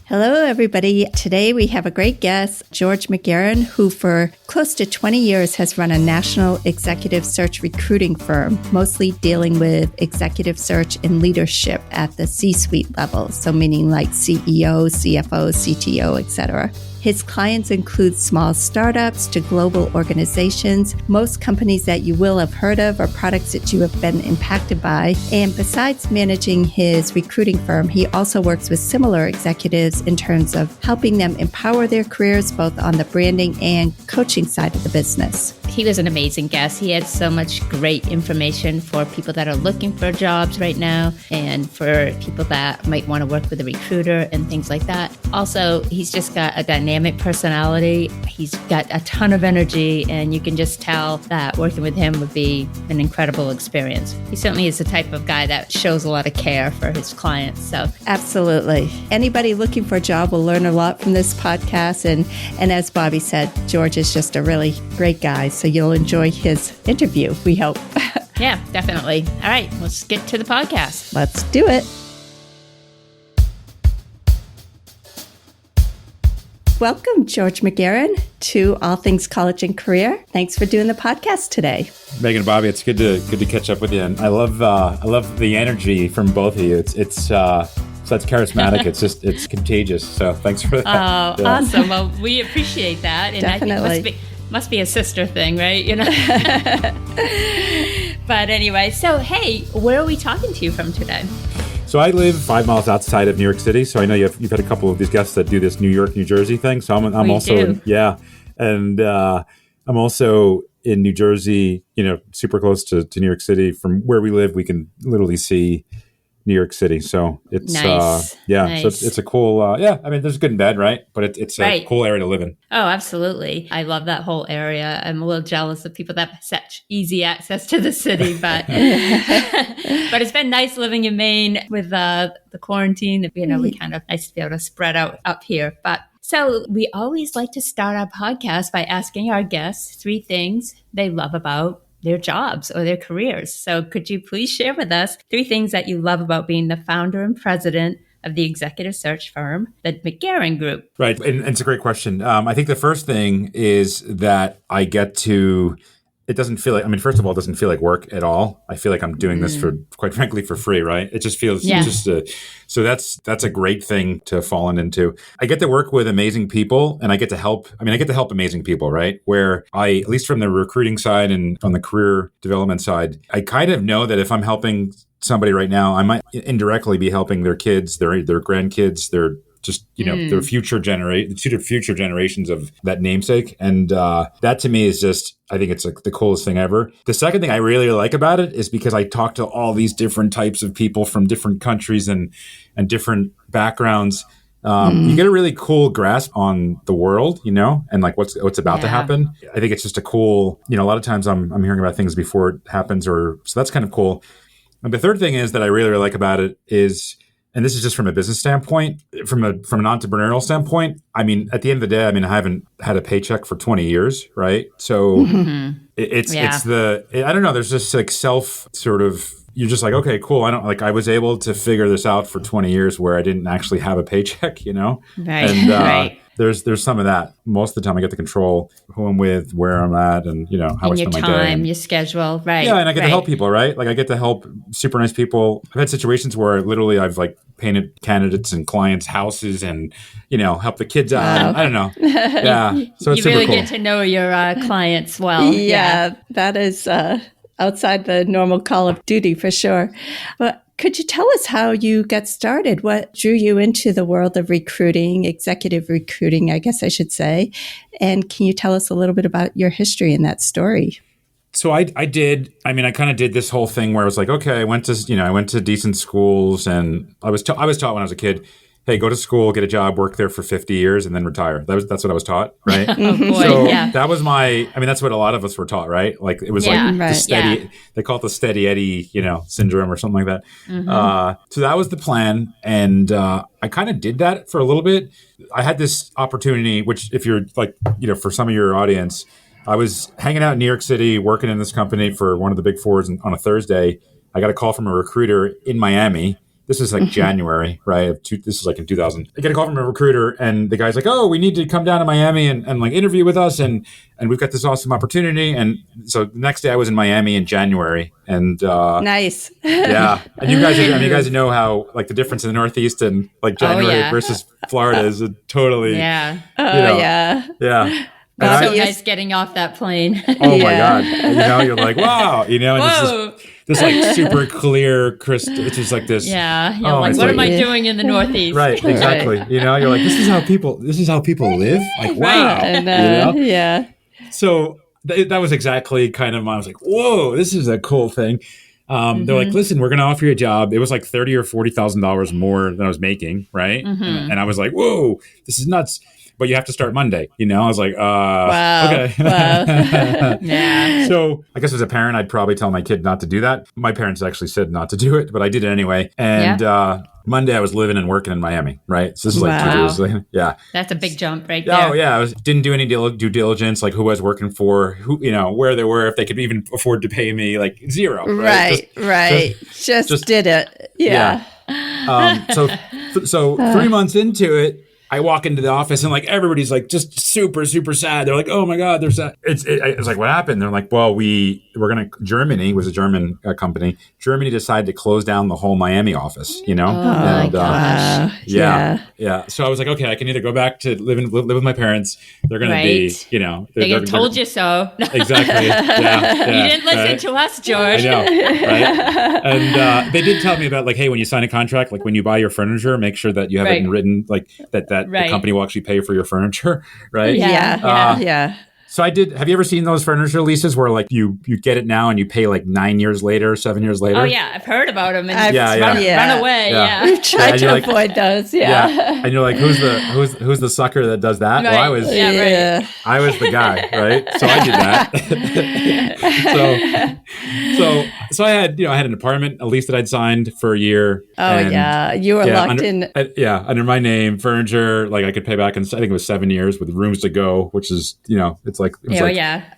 Hello, everybody. Today we have a great guest, George McGehrin, who for close to 20 years has run a national executive search recruiting firm, mostly dealing with executive search and leadership at the C-suite level, so meaning like CEO, CFO, CTO, etc. His clients include small startups to global organizations, most companies that you will have heard of or products that you have been impacted by. And besides managing his recruiting firm, he also works with similar executives in terms of helping them empower their careers, both on the branding and coaching side of the business. He was an amazing guest. He had so much great information for people that are looking for jobs right now and for people that might want to work with a recruiter and things like that. Also, he's just got a dynamic personality. He's got a ton of energy, and you can just tell that working with him would be an incredible experience. He certainly is the type of guy that shows a lot of care for his clients. So, absolutely. Anybody looking for a job will learn a lot from this podcast. And as Bobbie said, George is just a really great guy. So you'll enjoy his interview, we hope. Yeah, definitely. All right, let's get to the podcast. Let's do it. Welcome, George McGehrin, to All Things College and Career. Thanks for doing the podcast today. Meg and Bobbie, it's good to catch up with you. And I love the energy from both of you. It's charismatic. It's contagious. So thanks for that. Oh, yeah. Awesome. Well, we appreciate that. And definitely. I think must be a sister thing, right? You know. But anyway, so hey, where are we talking to you from today? So I live 5 miles outside of New York City. So I know you've had a couple of these guests that do this New York, New Jersey thing. So I'm also I'm also in New Jersey. You know, super close to New York City. From where we live, we can literally see New York City. So it's nice. So it's a cool. I mean, there's good and bad, right? But it's a cool area to live in. Oh, absolutely. I love that whole area. I'm a little jealous of people that have such easy access to the city, but but it's been nice living in Maine with the quarantine. You know, we kind of nice to be able to spread out up here. But so we always like to start our podcast by asking our guests 3 things they love about their jobs or their careers. So could you please share with us 3 things that you love about being the founder and president of the executive search firm, the McGehrin Group? Right. And it's a great question. I think the first thing is that I get to, it doesn't feel like, first of all, it doesn't feel like work at all. I feel like I'm doing this for, quite frankly, for free, right? It just feels so that's a great thing to have fallen into. I get to work with amazing people, and I get to help amazing people, right? Where at least from the recruiting side and on the career development side, I kind of know that if I'm helping somebody right now, I might indirectly be helping their kids, their grandkids, their just, their future generations of that namesake. And that to me is just, I think it's like the coolest thing ever. The second thing I really like about it is because I talk to all these different types of people from different countries and different backgrounds. You get a really cool grasp on the world, and like what's about to happen. I think it's just a cool, a lot of times I'm hearing about things before it happens, so that's kind of cool. And the third thing is that I really, really like about it is, and this is just from a business standpoint, from an entrepreneurial standpoint, at the end of the day, I haven't had a paycheck for 20 years, right? So it's I don't know, there's just like you're just like, okay, cool. I was able to figure this out for 20 years where I didn't actually have a paycheck, Right. And right. There's some of that. Most of the time I get to control who I'm with, where I'm at, and how I spend my day. Your time, your schedule, right. Yeah, and I get to help people, right? Like I get to help super nice people. I've had situations where literally I've like painted candidates and clients' houses and, help the kids out. I don't know. Yeah. So it's you super really cool. get to know your clients well. Yeah, that is outside the normal call of duty for sure. But could you tell us how you got started? What drew you into the world of recruiting, executive recruiting, I guess I should say? And can you tell us a little bit about your history in that story? So I kind of did this whole thing where I was like, okay, I went to decent schools, and I was taught when I was a kid, hey, go to school, get a job, work there for 50 years, and then retire. That's what I was taught, right? Oh boy, so yeah. That was that's what a lot of us were taught, right? Like it was the steady, they call it the steady Eddie, syndrome or something like that. So that was the plan. And I kind of did that for a little bit. I had this opportunity, which if you're like, for some of your audience, I was hanging out in New York City, working in this company for one of the big fours on a Thursday. I got a call from a recruiter in Miami. this is like January, right? This is like in 2000. I get a call from a recruiter, and the guy's like, "Oh, we need to come down to Miami and like interview with us, and we've got this awesome opportunity." And so the next day, I was in Miami in January, and nice. Yeah, and you guys know how like the difference in the Northeast and like January versus Florida is totally yeah. Yeah. So nice getting off that plane. Oh my God. You're like, wow, and Whoa. it's this like super clear, crisp, it's just like this. Yeah. Like, what am I doing in the Northeast? Right, exactly. Right. You're like, this is how people live? Like, wow. And, yeah. So that was exactly kind of, I was like, whoa, this is a cool thing. They're like, listen, we're going to offer you a job. It was like $30,000 or $40,000 more than I was making. Right. And I was like, whoa, this is nuts. But you have to start Monday. I was like, wow. Okay. Wow. Yeah. So I guess as a parent, I'd probably tell my kid not to do that. My parents actually said not to do it, but I did it anyway. And Monday I was living and working in Miami, right? So this is like 2 years later. Yeah. That's a big jump right there. Oh yeah. Didn't do any due diligence, like who I was working for, who, where they were, if they could even afford to pay me, like zero. Right. Just did it. Yeah. So 3 months into it, I walk into the office and like everybody's like just super, super sad. They're like, oh my God, they're sad. It's like, what happened? They're like, well, Germany was a German company. Germany decided to close down the whole Miami office, Oh my gosh. Yeah. So I was like, okay, I can either go back to live with my parents. They're going to be, they told you so. Exactly. Yeah. You didn't listen to us, George. I know, right? And they did tell me about like, hey, when you sign a contract, like when you buy your furniture, make sure that you have it written like that the company will actually pay for your furniture, right? Yeah. So I did. Have you ever seen those furniture leases where like you get it now and you pay like 9 years later, 7 years later? Oh yeah, I've heard about them. And run away. Yeah. We've tried to avoid those. Yeah. And you're like, who's the sucker that does that? Right. Well, I was the guy, right? So I did that. So I had an apartment, a lease that I'd signed for a year. Oh you were locked in. Under my name, furniture, like I could pay back in, I think it was 7 years with rooms to go, which is it's like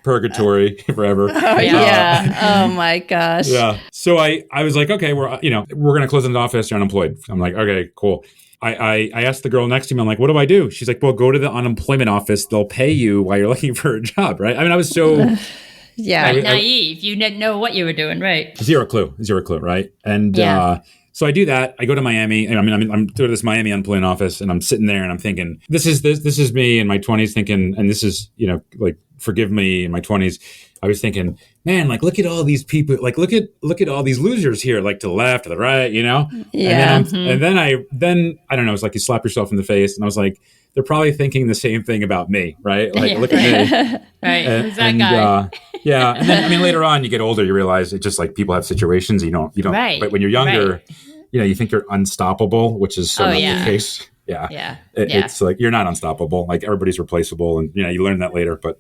purgatory forever. Oh my gosh. Yeah. So I was like, okay, we're gonna close an office. You're unemployed. I'm like, okay, cool. I asked the girl next to me, I'm like, what do I do? She's like, well, go to the unemployment office. They'll pay you while you're looking for a job, right? I mean, I was so naive. You didn't know what you were doing, right? Zero clue, right? And so I do that. I go to Miami, and I'm to this Miami unemployment office, and I'm sitting there, and I'm thinking, this is me in my 20s thinking, and this is like, forgive me, in my 20s, I was thinking, man, like look at all these people, like look at all these losers here, like to the left, to the right, Yeah. And then I don't know, it's like you slap yourself in the face, and I was like, they're probably thinking the same thing about me, right? Like, look at me. Right. Who's that guy? And then, later on, you get older, you realize it's just like people have situations, you don't, right. But when you're younger, you think you're unstoppable, which is so not the case. Yeah. It's like, you're not unstoppable. Like everybody's replaceable. And, you learn that later, but,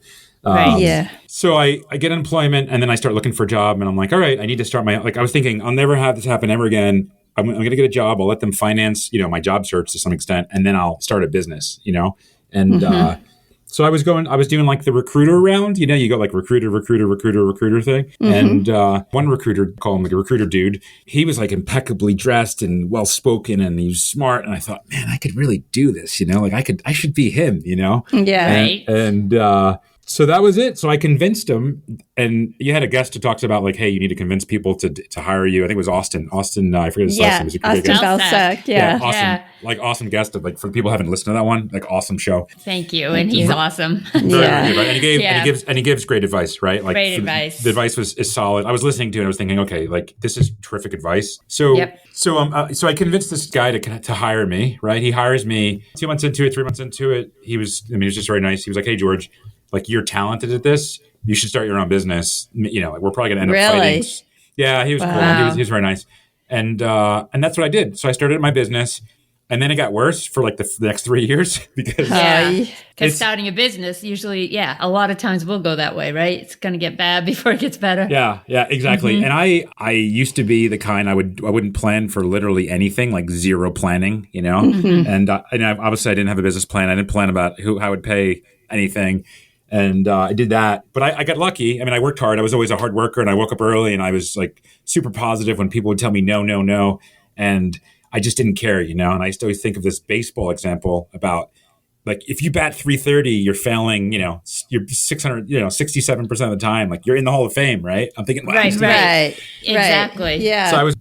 so I get employment and then I start looking for a job and I'm like, all right, I need to start I was thinking, I'll never have this happen ever again. I'm going to get a job. I'll let them finance, my job search to some extent, and then I'll start a business, and, so I was doing like the recruiter round, you go like recruiter thing. And one recruiter, call him like a recruiter dude, he was like impeccably dressed and well-spoken and he was smart. And I thought, man, I could really do this, like I should be him, Yeah. And so that was it. So I convinced him, and you had a guest who talks about like, hey, you need to convince people to hire you. I think it was Austin. I forget his last name. He was a great guest. Belsack. Awesome. Awesome guest. Like for the people who haven't listened to that one, like awesome show. Thank you. And he's awesome. Very good, right? And he gives great advice, right? Like great advice. The advice is solid. I was listening to it and I was thinking, okay, like this is terrific advice. So so I convinced this guy to hire me, right? He hires me 2 months into it, 3 months into it. He was just very nice. He was like, hey, George, like you're talented at this. You should start your own business. Like we're probably going to end up fighting. Yeah, he was cool. He was very nice. And that's what I did. So I started my business. And then it got worse for like the next 3 years because starting a business usually, a lot of times will go that way, right? It's going to get bad before it gets better. Yeah, exactly. And I used to be the kind I wouldn't plan for literally anything, like zero planning, And obviously I didn't have a business plan. I didn't plan about how I would pay anything. And I did that, but I got lucky. I worked hard. I was always a hard worker, and I woke up early, and I was like super positive when people would tell me no, and I just didn't care, And I used to always think of this baseball example about, like, if you bat 330, you're failing, you're 600, 67% of the time. Like, you're in the Hall of Fame, right? I'm thinking, wow, Right. Exactly. Yeah. So I was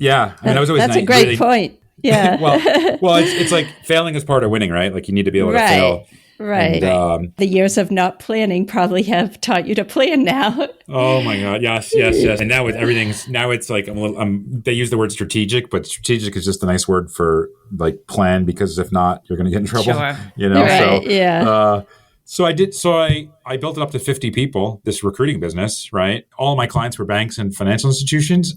always That's a great point. Yeah. well, it's like failing is part of winning, right? Like, you need to be able to fail. Right. And, the years of not planning probably have taught you to plan now. oh my God. Yes. And now it's like, they use the word strategic, but strategic is just a nice word for like plan, because if not, you're going to get in trouble, Sure. Right, So I built it up to 50 people, this recruiting business, right? All my clients were banks and financial institutions.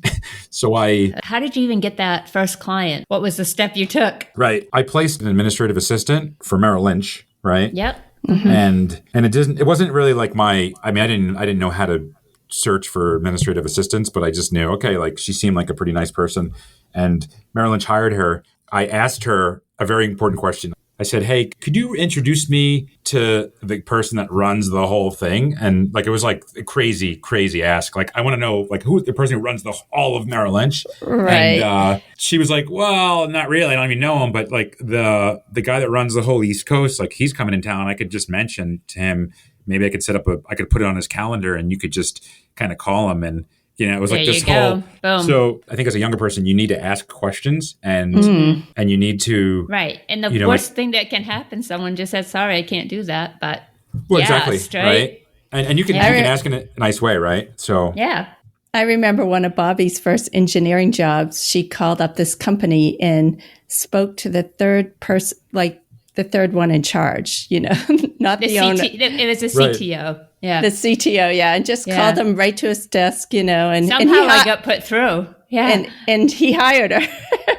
How did you even get that first client? What was the step you took? Right. I placed an administrative assistant for Merrill Lynch, right? Yep. Mm-hmm. And it wasn't really like I didn't know how to search for administrative assistants, but I just knew, okay, like, she seemed like a pretty nice person. And Merrill Lynch hired her. I asked her a very important question. I said, hey, could you introduce me to the person that runs the whole thing? And like, it was like a crazy, crazy ask. Like, I want to know, like, who's the person who runs all of Merrill Lynch? Right. And she was like, well, not really. I don't even know him. But like the guy that runs the whole East Coast, like, he's coming in town. I could just mention to him, maybe I could I could put it on his calendar and you could just kind of call him. And it was like this whole. Boom. So I think as a younger person, you need to ask questions and you need to. Right. And the worst thing that can happen, someone just said, sorry, I can't do that. But exactly. straight. Right. And you can ask in a nice way, right? So. Yeah. I remember one of Bobbie's first engineering jobs. She called up this company and spoke to the third person, like the third one in charge, not the owner. It was a CTO. Right. Yeah. The CTO, and just called him right to his desk, and somehow I got put through. Yeah. And he hired her.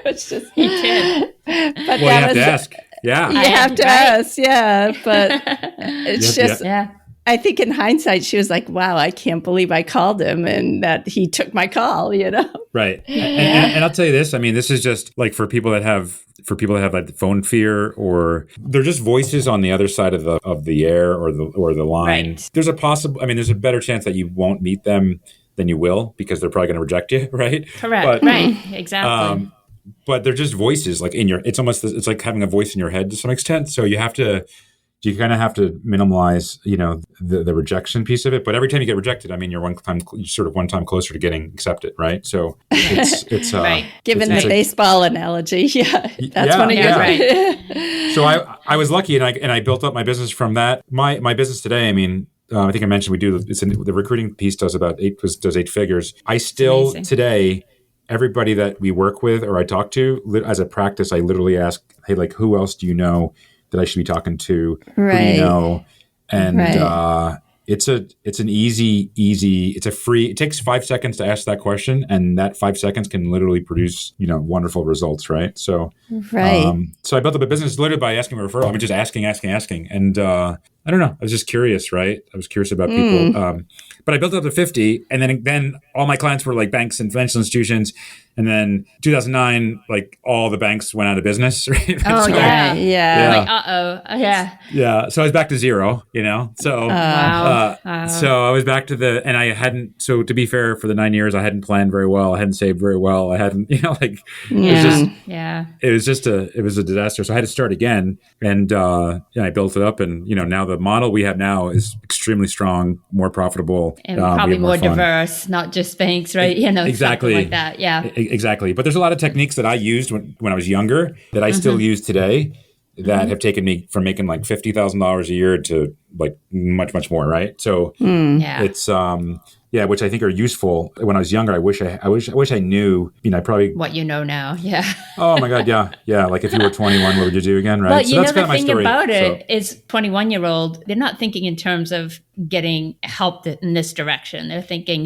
It's just he did. But you have to ask. Yeah. You have to ask, but it's just I think in hindsight, she was like, wow, I can't believe I called him and that he took my call, Right. And I'll tell you this. I mean, this is just like for people that have like phone fear, or they're just voices on the other side of the air or the line. Right. There's a better chance that you won't meet them than you will, because they're probably going to reject you. Right. Correct. Right. Exactly. But they're just voices, like it's like having a voice in your head to some extent. So you kind of have to minimize, the rejection piece of it. But every time you get rejected, you're one time closer to getting accepted, right? So it's right. Given the baseball analogy, that's one of your right. So I was lucky, and I built up my business from that. My business today, I think I mentioned the recruiting piece does 8 figures. I still today, everybody that we work with or I talk to as a practice, I literally ask, hey, like, who else do you know that I should be talking to? Right. Who do you know? And it's an easy, it's a free, it takes 5 seconds to ask that question, and that 5 seconds can literally produce, wonderful results, right? So, so I built up a business literally by asking a referral. Just asking. And I don't know, I was just curious, right? I was curious about people. But I built it up to 50, and then all my clients were like banks and financial institutions. And then 2009, like, all the banks went out of business. Right? Oh, so, yeah. Like, yeah. Yeah. So I was back to zero, So, wow. So I was back to and I hadn't, so to be fair, for the 9 years, I hadn't planned very well. I hadn't saved very well. I hadn't, it was a disaster. So I had to start again. And, I built it up, and, now the model we have now is extremely strong, more profitable. And probably more diverse, not just banks, right? Exactly. Something like that. Yeah. Exactly. But there's a lot of techniques that I used when I was younger that I still use today that have taken me from making like $50,000 a year to like much, much more. Right. So it's, which I think are useful. When I was younger, I wish I knew, probably what you know now. Yeah. Oh my God. Yeah. Yeah. Like if you were 21, what would you do again? Right. Well, so that's kind of my story. The thing about it is 21-year-old, they're not thinking in terms of getting help in this direction. They're thinking,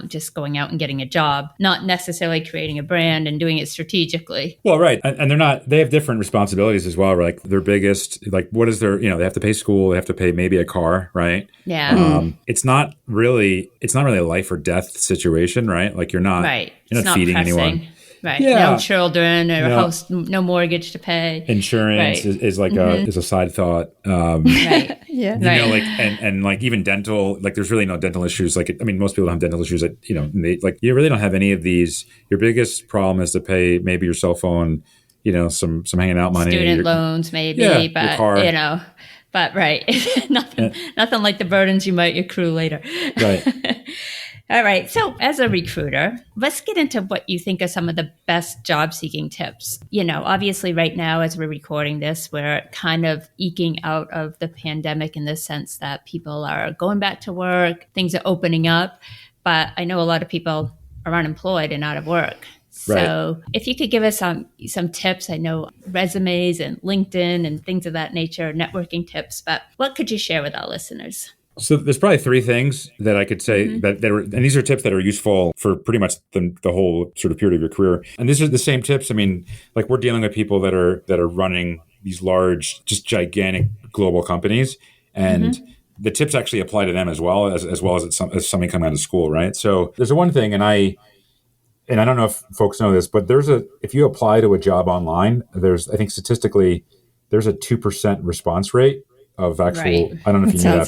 just going out and getting a job, not necessarily creating a brand and doing it strategically. Well, right. And they have different responsibilities as well. Like their biggest, like what is their, they have to pay school, they have to pay maybe a car, right? Yeah. It's not really a life or death situation, right? Like you're not feeding pressing. Anyone. Right. Yeah. No children or house, no mortgage to pay. Insurance is like is a side thought. Right. Yeah. Like and like even dental, like there's really no dental issues. Like most people have dental issues that you really don't have any of these. Your biggest problem is to pay maybe your cell phone some hanging out money. Student loans, maybe, but, your car. But right. Nothing like the burdens you might accrue later. Right. All right. So as a recruiter, let's get into what you think are some of the best job seeking tips. Obviously right now, as we're recording this, we're kind of eking out of the pandemic in the sense that people are going back to work, things are opening up, but I know a lot of people are unemployed and out of work. So if you could give us some tips, I know resumes and LinkedIn and things of that nature, networking tips, but what could you share with our listeners? So there's probably three things that I could say that and these are tips that are useful for pretty much the whole sort of period of your career. And these are the same tips. I mean, like we're dealing with people that are running these large, just gigantic global companies, and the tips actually apply to them as well as as somebody coming out of school, right? So there's one thing, and I don't know if folks know this, but if you apply to a job online, I think statistically, there's a 2% response rate of actual, I don't know if you knew that.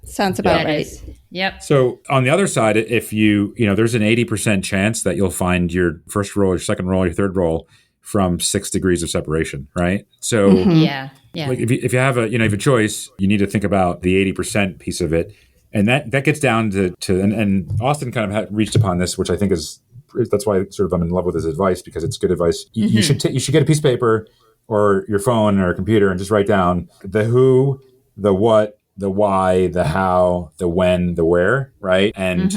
Sounds about right. Yep. So on the other side, if there's an 80% chance that you'll find your first role, your second role, your third role from 6 degrees of separation, right? So like if you have a choice, you need to think about the 80% piece of it. And that gets down to and Austin kind of reached upon this, which I think that's why sort of I'm in love with his advice, because it's good advice. You should get a piece of paper or your phone or a computer and just write down the who, the what, the why, the how, the when, the where, right? And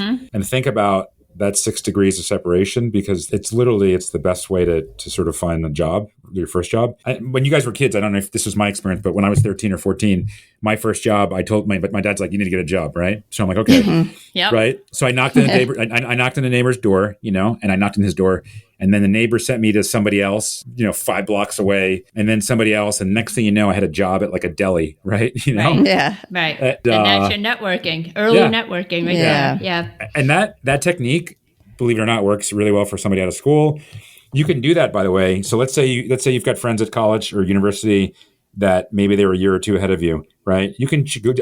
think about that 6 degrees of separation, because it's the best way to sort of find a job, your first job. When you guys were kids, I don't know if this was my experience, but when I was 13 or 14, my first job, my dad's like, you need to get a job, right? So I'm like, okay, right. So I knocked on the neighbor's door, and I knocked on his door, and then the neighbor sent me to somebody else, 5 blocks away, and then somebody else, and next thing you know, I had a job at like a deli, right? Right. Yeah, right. And that's your networking, networking, right there. Yeah. And that technique, believe it or not, works really well for somebody out of school. You can do that, by the way. So let's say you've got friends at college or university that maybe they were a year or two ahead of you, right? You can go,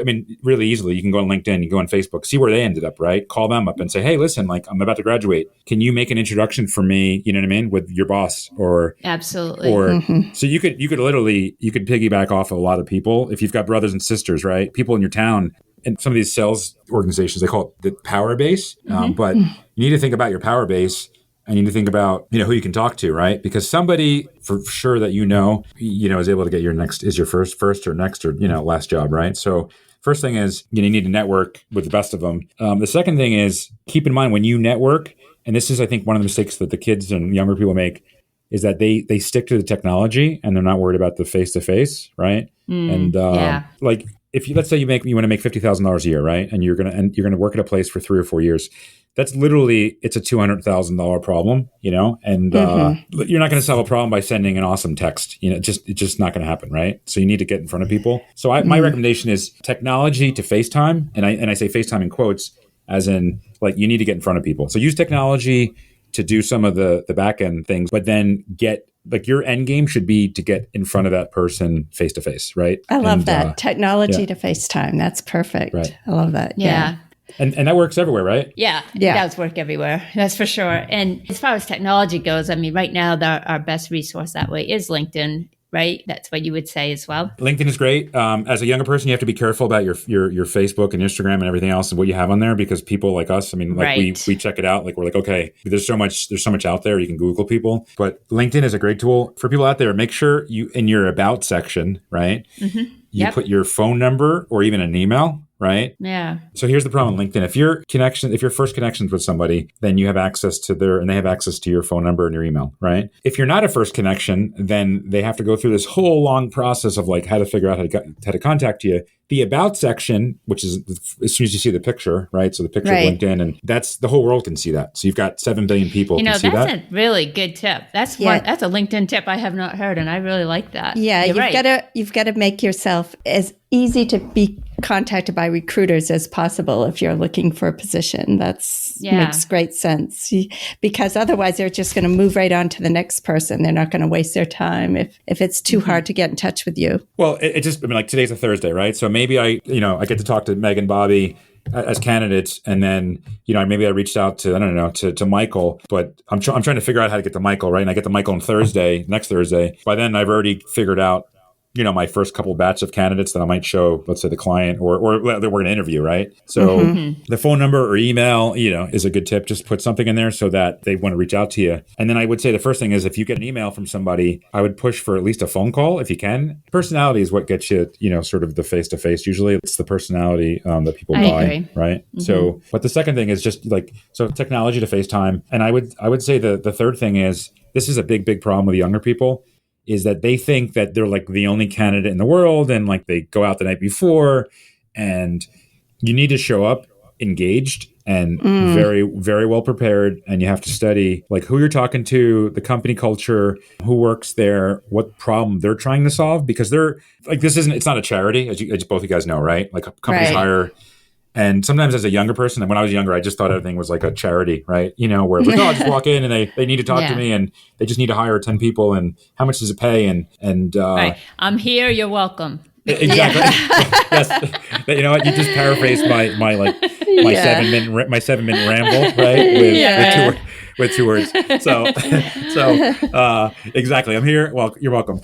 really easily. You can go on LinkedIn, you go on Facebook, see where they ended up, right? Call them up and say, hey, listen, like I'm about to graduate. Can you make an introduction for me? You know what I mean? With your boss or absolutely. Or so you could piggyback off a lot of people if you've got brothers and sisters, right? People in your town. And some of these sales organizations, they call it the power base. But you need to think about your power base. And you need to think about, who you can talk to, right? Because somebody for sure that is able to get your first or next or, last job, right? So first thing is you need to network with the best of them. The second thing is keep in mind when you network, and this is, I think, one of the mistakes that the kids and younger people make, is that they stick to the technology and they're not worried about the face-to-face, right? Like if let's say you want to make $50,000 a year, right? And you're gonna work at a place for 3 or 4 years. That's literally, it's a $200,000 problem, and you're not going to solve a problem by sending an awesome text. It's just not going to happen, right? So you need to get in front of people. So my recommendation is technology to FaceTime, and I say FaceTime in quotes, as in like you need to get in front of people. So use technology to do some of the back end things, but then your end game should be to get in front of that person face to face, right? I love that technology to FaceTime. That's perfect. Right. I love that. Yeah. And that works everywhere, right? Yeah, it does work everywhere. That's for sure. And as far as technology goes, right now, our best resource that way is LinkedIn, right? That's what you would say as well. LinkedIn is great. As a younger person, you have to be careful about your Facebook and Instagram and everything else and what you have on there, because people like us, we check it out. Like we're like, okay, there's so much out there. You can Google people, but LinkedIn is a great tool for people out there. Make sure you, in your about section, right? You put your phone number or even an email. Right? Yeah. So here's the problem with LinkedIn. If your first connections with somebody, then you have access to and they have access to your phone number and your email, right? If you're not a first connection, then they have to go through this whole long process of like how to figure out how to contact you. The about section, which is as soon as you see the picture, right? So the picture of LinkedIn, and that's the whole world can see that. So you've got 7 billion people can see that. That's a really good tip. That's that's a LinkedIn tip I have not heard, and I really like that. Yeah, you've got to make yourself as easy to be contacted by recruiters as possible if you're looking for a position. Makes great sense, because otherwise they're just going to move right on to the next person. They're not going to waste their time if it's too hard to get in touch with you. Well, it just, like today's a Thursday, right? So maybe I get to talk to Meg and Bobbie as candidates, and then maybe I reached out to, I don't know, to Michael, but I'm trying to figure out how to get to Michael, right? And I get to Michael on next Thursday. By then, I've already figured out my first couple batch of candidates that I might show, let's say the client or that we're going to interview, right? So the phone number or email, is a good tip. Just put something in there so that they want to reach out to you. And then I would say the first thing is, if you get an email from somebody, I would push for at least a phone call if you can. Personality is what gets you, sort of the face-to-face. Usually it's the personality that people buy, agree. Right? So, but the second thing is just so technology to FaceTime. And I would say the third thing is, this is a big problem with younger people, is that they think that they're like the only candidate in the world, and like they go out the night before, and you need to show up engaged and very, very well prepared. And you have to study like who you're talking to, the company culture, who works there, what problem they're trying to solve, because they're like, it's not a charity, as both of you guys know, right? Like companies hire. And sometimes as a younger person, and when I was younger, I just thought everything was like a charity, right? Where it's like, I'll just walk in and they need to talk to me, and they just need to hire 10 people, and how much does it pay? And right. I'm here, you're welcome. Exactly. Yes. You know what? You just paraphrased my 7-minute ramble, right? With two words. So exactly. I'm here. Well, you're welcome.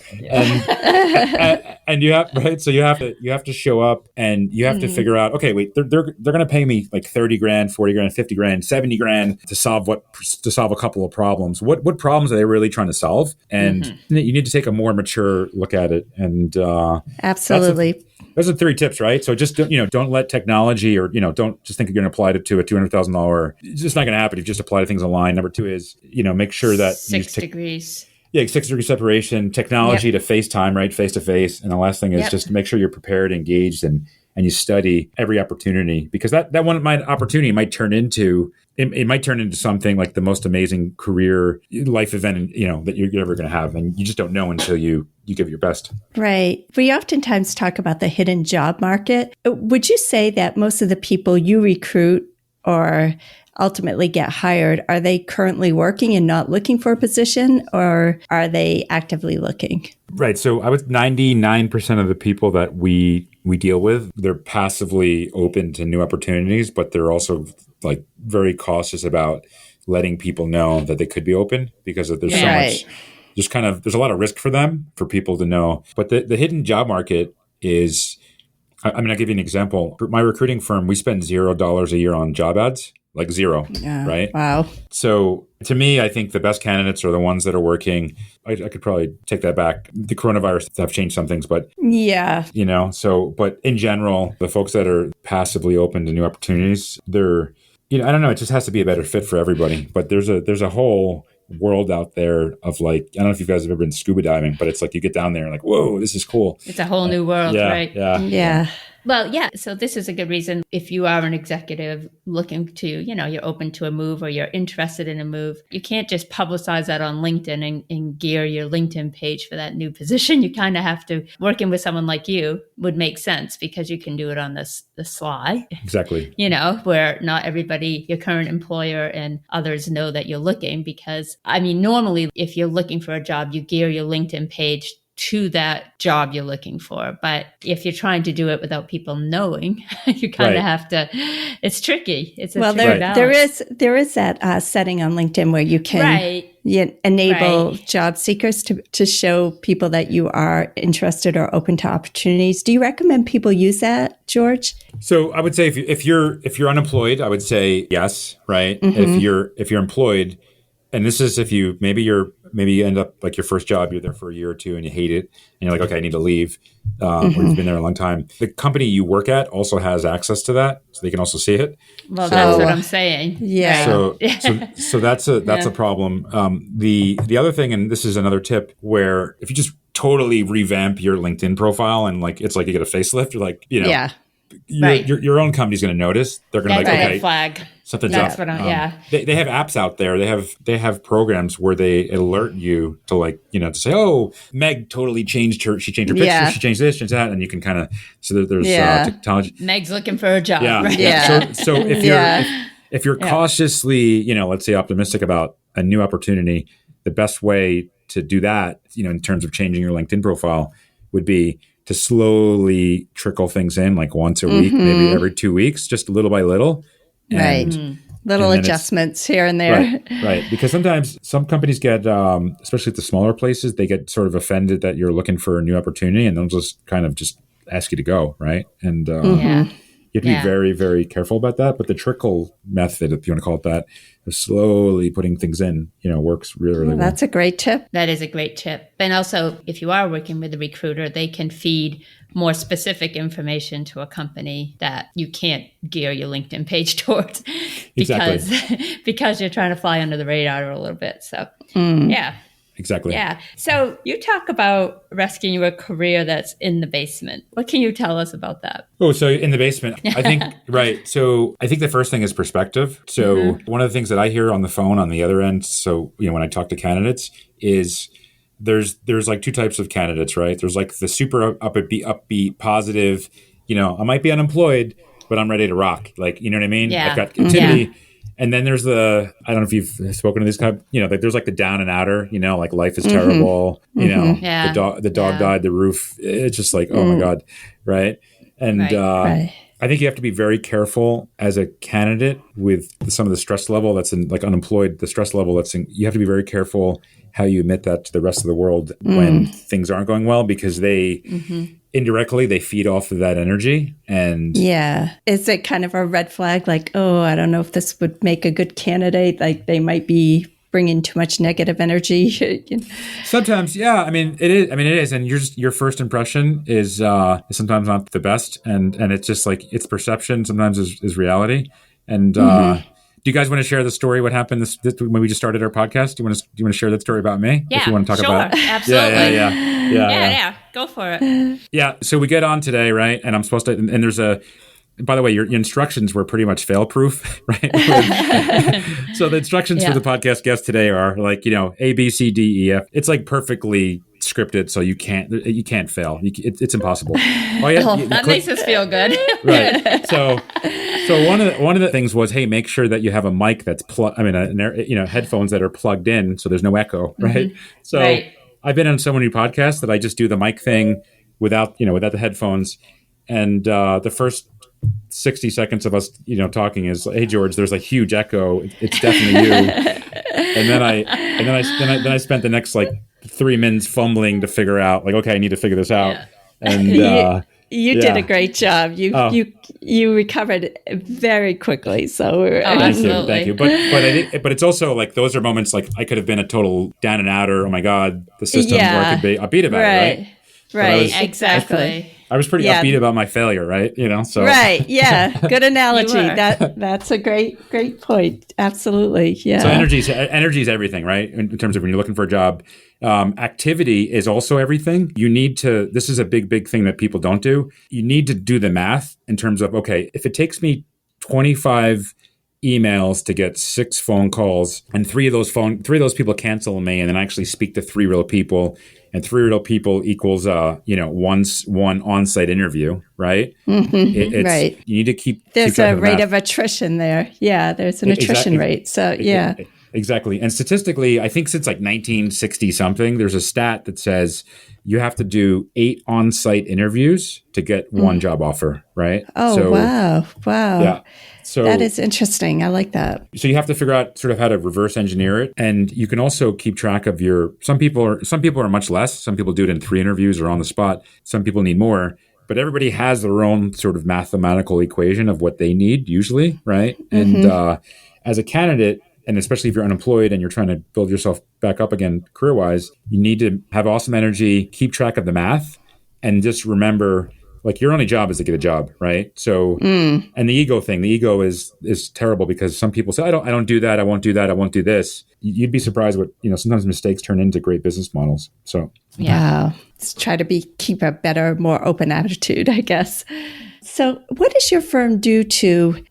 And you have, right. So you have to show up, and you have to figure out, okay, wait, they're going to pay me like 30 grand, 40 grand, 50 grand, 70 grand to solve a couple of problems. What problems are they really trying to solve? And you need to take a more mature look at it. And absolutely. Those are 3 tips, right? So just, don't let technology, or, don't just think you're going to apply it to a $200,000. It's just not going to happen if you just apply to things online. Number 2 is, make sure that 6 degrees. Yeah, 6-degree separation, technology to FaceTime, right? Face to face. And the last thing is just make sure you're prepared, engaged, and you study every opportunity, because that one opportunity might turn into something like the most amazing career life event, that you're ever going to have. And you just don't know until you give it your best. Right. We oftentimes talk about the hidden job market. Would you say that most of the people you recruit or ultimately get hired, are they currently working and not looking for a position, or are they actively looking? Right. So I would 99% of the people that we deal with, they're passively open to new opportunities, but they're also like very cautious about letting people know that they could be open, because there's so much, there's a lot of risk for them, for people to know. But the hidden job market is, I'll give you an example. My recruiting firm, we spend $0 a year on job ads. Like 0, right? Wow. So to me, I think the best candidates are the ones that are working. I could probably take that back. The coronavirus have changed some things, but but in general, the folks that are passively open to new opportunities, they're, I don't know, it just has to be a better fit for everybody. But there's a whole world out there of like, I don't know if you guys have ever been scuba diving, but it's like you get down there and like, whoa, this is cool. It's a whole new world, right? Yeah. Well, yeah. So this is a good reason, if you are an executive looking to, you're open to a move, or you're interested in a move, you can't just publicize that on LinkedIn and gear your LinkedIn page for that new position. You kind of have to, working with someone like you would make sense, because you can do it on the sly. Exactly. Where not everybody, your current employer and others, know that you're looking, because normally if you're looking for a job, you gear your LinkedIn page to that job you're looking for. But if you're trying to do it without people knowing, you kind of have to, it's tricky. It's a tricky balance. There is that setting on LinkedIn where you can enable job seekers to show people that you are interested or open to opportunities. Do you recommend people use that, George? So I would say if you're unemployed, I would say yes, right? If you're employed, and this is if you maybe you end up like your first job, you're there for a year or 2 and you hate it, and you're like, okay, I need to leave, or you've been there a long time. The company you work at also has access to that, so they can also see it. Well, that's what I'm saying. Yeah. So that's a problem. The other thing, and this is another tip, where if you just totally revamp your LinkedIn profile and like it's like you get a facelift, you're like, your own company's going to notice. They're going to be like, okay, flag. Something's up. They have apps out there. They have programs where they alert you to like, to say, oh, Meg totally changed her. She changed her picture. She changed this, changed that, and you can kind of there's technology. Meg's looking for a job. Yeah. Right? Yeah. So if you're cautiously, let's say optimistic about a new opportunity, the best way to do that, in terms of changing your LinkedIn profile, would be to slowly trickle things in, like once a week, maybe every 2 weeks, just little by little. And, Little adjustments here and there. Right. Because sometimes some companies get, especially at the smaller places, they get sort of offended that you're looking for a new opportunity, and they'll just kind of just ask you to go, right? And you have to be very, very careful about that. But the trickle method, if you want to call it that, of slowly putting things in, works really, really well. That's a great tip. That is a great tip. And also, if you are working with a recruiter, they can feed more specific information to a company that you can't gear your LinkedIn page towards because you're trying to fly under the radar a little bit. So, yeah. Exactly. Yeah. So you talk about rescuing your career that's in the basement. What can you tell us about that? Oh, so in the basement, I think, right. So I think the first thing is perspective. So one of the things that I hear on the phone on the other end, so, when I talk to candidates is there's like two types of candidates, right? There's like the super upbeat, positive, I might be unemployed, but I'm ready to rock. Like, you know what I mean? Yeah. I've got activity. Yeah. And then there's I don't know if you've spoken to this type, like there's like the down and outer, like life is terrible, the dog died, the roof, it's just like, oh my God. Right. And I think you have to be very careful as a candidate with some of the stress level that's in, like unemployed, the stress level that's in, you have to be very careful how you admit that to the rest of the world when things aren't going well, because they indirectly they feed off of that energy. And is it kind of a red flag? Like, oh, I don't know if this would make a good candidate. Like they might be bringing too much negative energy. Sometimes, yeah. I mean, it is. And your first impression is sometimes not the best. And it's just like, it's perception sometimes is reality. And, do you guys want to share the story? What happened this when we just started our podcast? Do you want to share that story about me? Yeah, if you want to talk about it? Absolutely. Yeah. Go for it. Yeah. So we get on today, right? And I'm supposed to. And there's by the way, your instructions were pretty much fail-proof, right? So the instructions for the podcast guest today are like, A, B, C, D, E, F. It's like perfectly scripted, so you can't fail. It's impossible. That makes us feel good. Right. So one of the things was, hey, make sure that you have a mic that's headphones that are plugged in, so there's no echo, right? So I've been on so many podcasts that I just do the mic thing without the headphones, and the first 60 seconds of us, talking is, hey, George, there's a huge echo. It's definitely you. And then I spent the next like 3 minutes fumbling to figure out, like, okay, I need to figure this out. And you did a great job. You recovered very quickly. So thank you. But it's also like those are moments like I could have been a total down and outer. Oh my God, the system, or I could be upbeat about it, right? Right, exactly. I was pretty upbeat about my failure, right? So right, yeah, good analogy. That's a great point. Absolutely, yeah. So energy is everything, right? In terms of when you're looking for a job, activity is also everything. You need to. This is a big thing that people don't do. You need to do the math in terms of, okay, if it takes me 25 emails to get 6 phone calls, and 3 of those people cancel me, and then I actually speak to 3 real people. And 3 real people equals, one on-site interview, right? Right. You need to keep. There's a rate of attrition there. Yeah, there's an attrition rate. So yeah. Exactly. And statistically, I think since like 1960 something, there's a stat that says you have to do 8 on-site interviews to get 1 job offer, right? Oh, wow. Yeah. So that is interesting. I like that. So you have to figure out sort of how to reverse engineer it. And you can also keep track of some people are much less. Some people do it in 3 interviews or on the spot. Some people need more. But everybody has their own sort of mathematical equation of what they need usually, right? And as a candidate, and especially if you're unemployed and you're trying to build yourself back up again career-wise, you need to have awesome energy, keep track of the math, and just remember, like, your only job is to get a job, right? So, and the ego thing, the ego is terrible because some people say, I don't do that, I won't do that, I won't do this. You'd be surprised what, sometimes mistakes turn into great business models. So, wow. Let's try to keep a better, more open attitude, I guess. So what does your firm do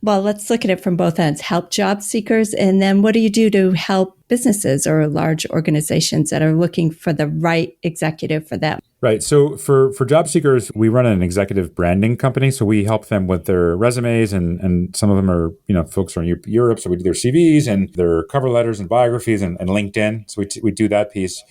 let's look at it from both ends, help job seekers, and then what do you do to help businesses or large organizations that are looking for the right executive for them? Right. So for job seekers, we run an executive branding company. So we help them with their resumes, and some of them are, folks are in Europe. So we do their CVs and their cover letters and biographies and LinkedIn. So we do that piece.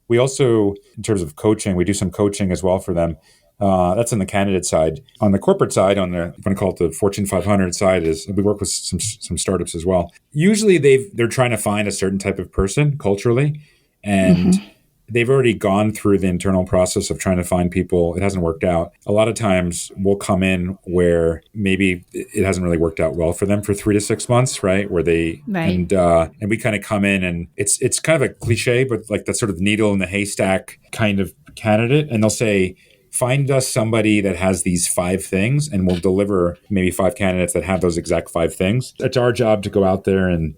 We also, in terms of coaching, we do some coaching as well for them. That's on the candidate side. On the corporate side, on the, I'm going to call it the Fortune 500 side, is we work with some startups as well. Usually they're trying to find a certain type of person culturally, and they've already gone through the internal process of trying to find people. It hasn't worked out. A lot of times we'll come in where maybe it hasn't really worked out well for them for 3 to 6 months, right? Where they, and we kind of come in, and it's kind of a cliche, but like that sort of needle in the haystack kind of candidate. And they'll say, find us somebody that has these 5 things, and we'll deliver maybe 5 candidates that have those exact 5 things. It's our job to go out there and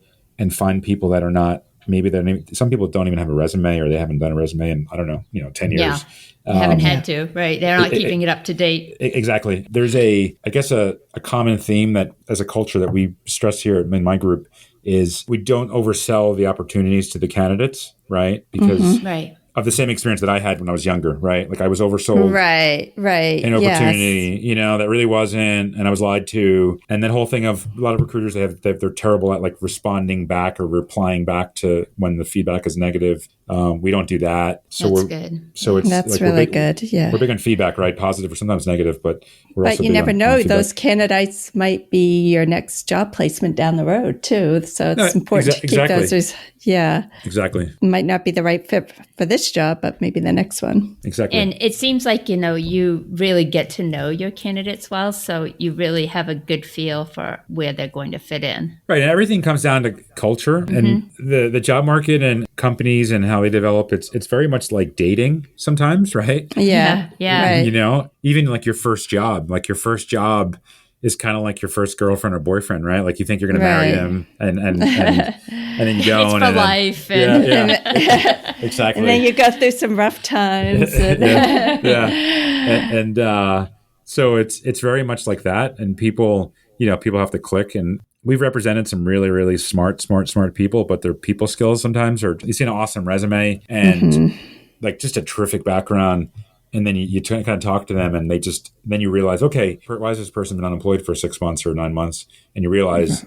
find people that are not, maybe some people don't even have a resume, or they haven't done a resume in, I don't know, 10 years. Yeah. They haven't had to, right? They're not keeping it up to date. Exactly. There's I guess a common theme that as a culture that we stress here in my group is we don't oversell the opportunities to the candidates, right? Because of the same experience that I had when I was younger, right? Like I was oversold an opportunity, that really wasn't, and I was lied to. And that whole thing of a lot of recruiters, they're terrible at like responding back or replying back to when the feedback is negative. We don't do that. So that's good. So it's that's like really good. Yeah. We're big on feedback, right? Positive or sometimes negative, but we're also you big never on know. feedback. Those candidates might be your next job placement down the road too. So it's important to keep those. Exactly. Might not be the right fit for this job, but maybe the next one. Exactly. And it seems like, you really get to know your candidates well. So you really have a good feel for where they're going to fit in. Right. And everything comes down to culture and the job market and companies and how they develop. It's very much like dating sometimes, right? Yeah. Right. Even like your first job is kind of like your first girlfriend or boyfriend, right? Like you think you're going to marry them and then you go. It's and for then, life. Exactly. And then you go through some rough times. So it's very much like that. And people have to click, and we've represented some really, really smart people, but their people skills sometimes are, you see an awesome resume and like just a terrific background. And then you kind of talk to them, and then you realize, okay, why has this person been unemployed for 6 months or 9 months? And you realize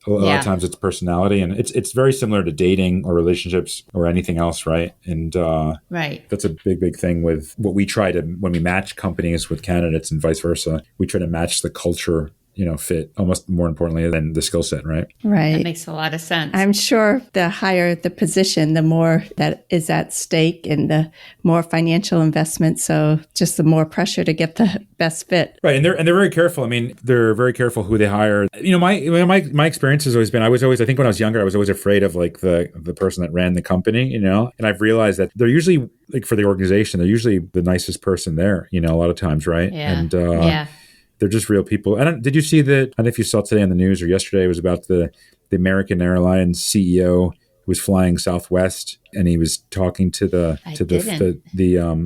a lot of times it's personality, and it's very similar to dating or relationships or anything else, right? And that's a big thing with what we try to, when we match companies with candidates and vice versa, we try to match the culture fit almost more importantly than the skill set, right? Right. That makes a lot of sense. I'm sure the higher the position, the more that is at stake and the more financial investment. So just the more pressure to get the best fit. Right. And they're very careful. I mean, they're very careful who they hire. My experience has always been, I think when I was younger, I was always afraid of like the person that ran the company, and I've realized that they're usually, like for the organization, they're usually the nicest person there, a lot of times, right? Yeah. And they're just real people. Did you see that? I don't know if you saw today on the news or yesterday, it was about the American Airlines CEO who was flying Southwest, and he was talking to the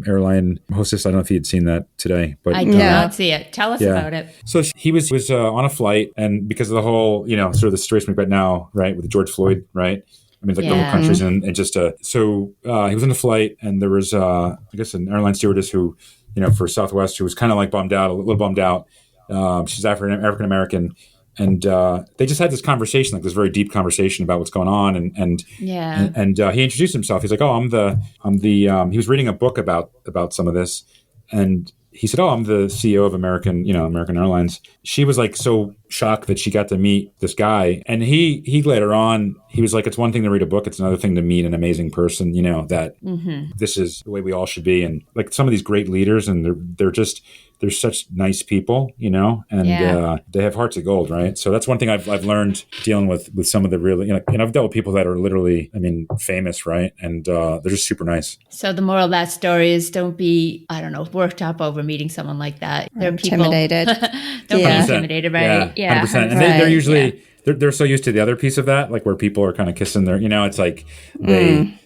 airline hostess. I don't know if you had seen that today, but I did not see it. Tell us about it. So he was on a flight, and because of the whole, sort of the situation we've got now, right, with George Floyd, right? I mean, like the whole country's in, and just so he was on a flight, and there was I guess an airline stewardess who, for Southwest, who was kind of like a little bummed out. She's African American, and they just had this conversation, like this very deep conversation about what's going on, and he introduced himself. He's like, "Oh, I'm the." He was reading a book about some of this, and he said, "Oh, I'm the CEO of American Airlines." She was like so shocked that she got to meet this guy, and he later on, he was like, "It's one thing to read a book; it's another thing to meet an amazing person. That this is the way we all should be." And like some of these great leaders, and they're such nice people, and they have hearts of gold, right? So that's one thing I've learned dealing with some of the really, and I've dealt with people that are literally, famous, right? And they're just super nice. So the moral of that story is don't be, worked up over meeting someone like that. They're intimidated. Don't be intimidated, right? Yeah, 100%. And they're usually... They're so used to the other piece of that, like where people are kind of kissing their, it's like I'm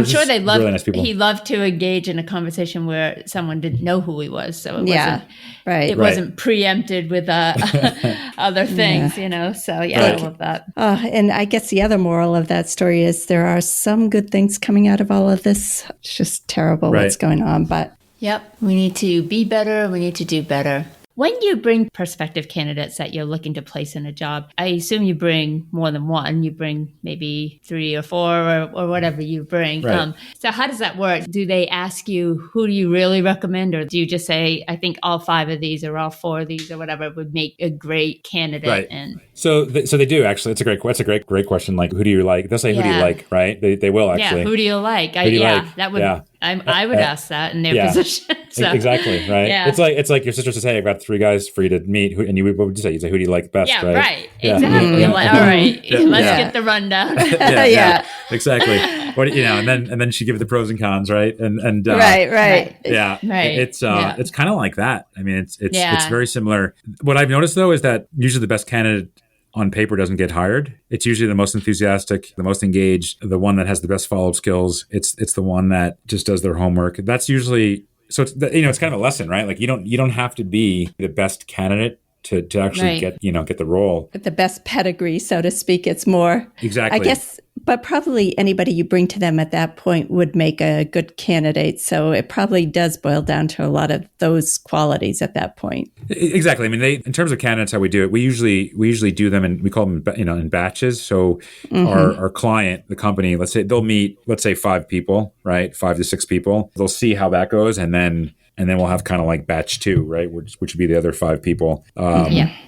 sure they love. Really nice people. He loved to engage in a conversation where someone didn't know who he was, so it wasn't preempted with other things, So I love that. And I guess the other moral of that story is there are some good things coming out of all of this. It's just terrible what's going on, but we need to be better. We need to do better. When you bring prospective candidates that you're looking to place in a job, I assume you bring more than one. You bring maybe 3 or 4 or whatever you bring. Right. So how does that work? Do they ask you who do you really recommend, or do you just say, I think all 5 of these or all 4 of these or whatever would make a great candidate? Right. And so they do actually. It's a great question. Like, who do you like? They'll say, who do you like? Right. They will actually. Yeah. Who do you like? Who do you like? That would. Yeah. I would ask that in their position. So. Exactly. Right. Yeah. It's like your sister says, "Hey, I've got 3 guys for you to meet." And what would you say? You say, "Who do you like best?" Yeah. Right. Yeah. Exactly. Yeah. Like, all right. Let's get the rundown. Yeah. Exactly. And then she give it the pros and cons, right? And Right. Yeah. Right. It's kind of like that. I mean, it's very similar. What I've noticed though is that usually the best candidate on paper doesn't get hired. It's usually the most enthusiastic, the most engaged, the one that has the best follow-up skills. It's the one that just does their homework. That's usually, so it's, it's kind of a lesson, right? Like you don't have to be the best candidate to actually get the role. The best pedigree, so to speak. It's more, exactly. I guess, but probably anybody you bring to them at that point would make a good candidate. So it probably does boil down to a lot of those qualities at that point. Exactly. I mean, in terms of candidates, how we do it, we usually do them, and we call them, in batches. So our client, the company, let's say they'll meet, 5 people, right? 5 to 6 people. They'll see how that goes, and then we'll have kind of like batch 2, right? Which would be the other 5 people.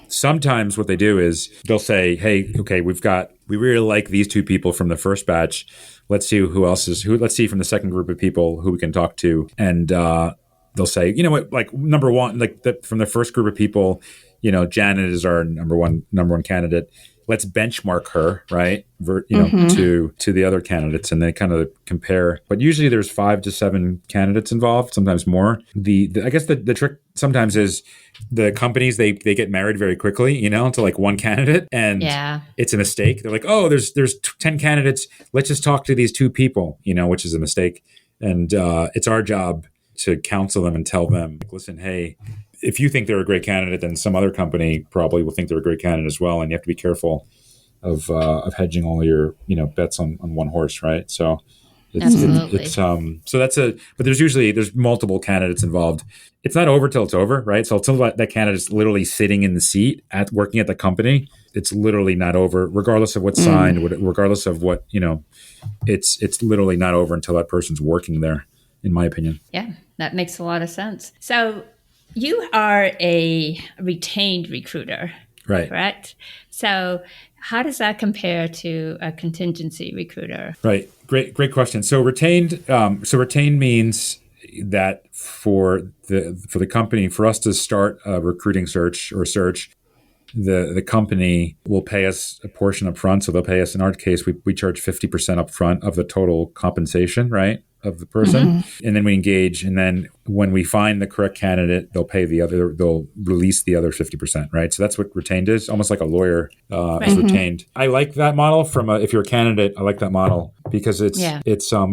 Sometimes what they do is they'll say, hey, okay, we really like these 2 people from the first batch. Let's see who else is who. Let's see from the second group of people who we can talk to. And they'll say, you know what, like number 1, from the first group of people, Janet is our number one candidate. Let's benchmark her, right? To the other candidates, and they kind of compare. But usually there's 5 to 7 candidates involved, sometimes more. I guess the trick sometimes is the companies they get married very quickly, to like one candidate, and it's a mistake. They're like, oh, there's 10 candidates. Let's just talk to these 2 people, which is a mistake. And it's our job to counsel them and tell them, listen, hey, if you think they're a great candidate, then some other company probably will think they're a great candidate as well. And you have to be careful of hedging all your, bets on one horse, right? So but there's multiple candidates involved. It's not over till it's over, right? So until that candidate's literally sitting in the seat working at the company, it's literally not over, regardless of what's signed, regardless of what, it's literally not over until that person's working there, in my opinion. Yeah, that makes a lot of sense. So you are a retained recruiter, right? Correct? So how does that compare to a contingency recruiter? Right. Great question. So retained means that for the company, for us to start a recruiting search, the company will pay us a portion up front. So they'll pay us, in our case, we charge 50% up front of the total compensation, right, of the person. And then we engage. And then when we find the correct candidate, they'll release the other 50%, right? So that's what retained is, almost like a lawyer is retained. I like that model if you're a candidate, I like that model because it's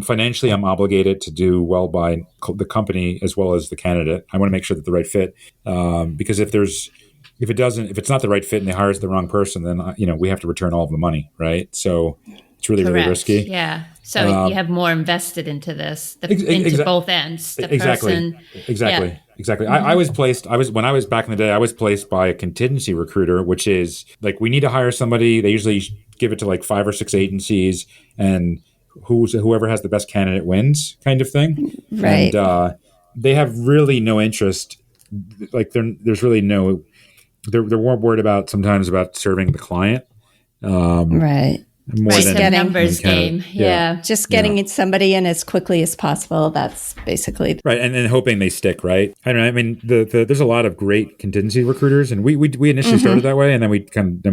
financially I'm obligated to do well by the company as well as the candidate. I want to make sure that the right fit, because if it's not the right fit and they hire the wrong person, then we have to return all of the money, right? So it's really, really risky. Yeah. So you have more invested into this, into both ends. The person. Exactly. I was when I was back in the day, I was placed by a contingency recruiter, which is like, we need to hire somebody. They usually give it to like 5 or 6 agencies, and whoever has the best candidate wins, kind of thing. Right. And they have really no interest. Like there's really no. They're more worried about sometimes about serving the client. Right. More than a numbers game. Yeah. Just getting somebody in as quickly as possible. That's basically right. And then hoping they stick, right? I don't know. I mean, there's a lot of great contingency recruiters, and we initially started that way, and then we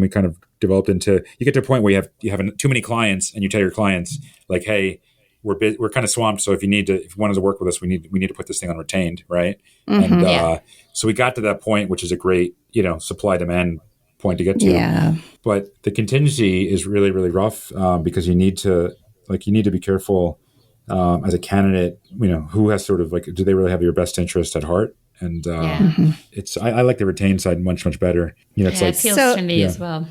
kind of developed into, you get to a point where you have too many clients, and you tell your clients like, hey, we're kind of swamped. So if you wanted to work with us, we need to put this thing on retained, right? And so we got to that point, which is a great, supply demand point to get to. Yeah. But the contingency is really, really rough because you need to be careful as a candidate, who has sort of like, do they really have your best interest at heart? And I like the retained side much, much better. It's it appeals to me as well.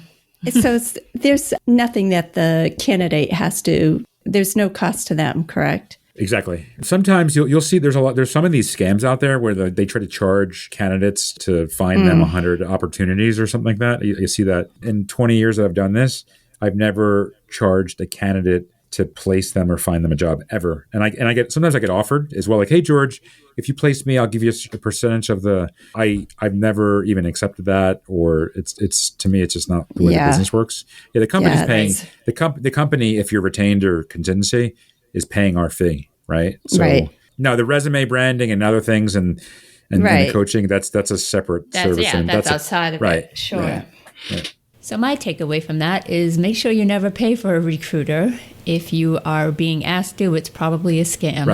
So there's nothing that the candidate has to, there's no cost to them, correct? Exactly. Sometimes you'll see there's some of these scams out there where they try to charge candidates to find them 100 opportunities or something like that. You see that in 20 years that I've done this, I've never charged a candidate to place them or find them a job ever. And sometimes I get offered as well, like, hey George, if you place me, I'll give you a percentage of I've never even accepted that, or it's to me it's just not the way the business works. Yeah, the company's paying the company, if you're retained or contingency, is paying our fee, right? So now the resume branding and other things and the coaching, that's a separate service. Yeah, that's outside of it. Sure. Right. So my takeaway from that is make sure you never pay for a recruiter. If you are being asked to, it's probably a scam.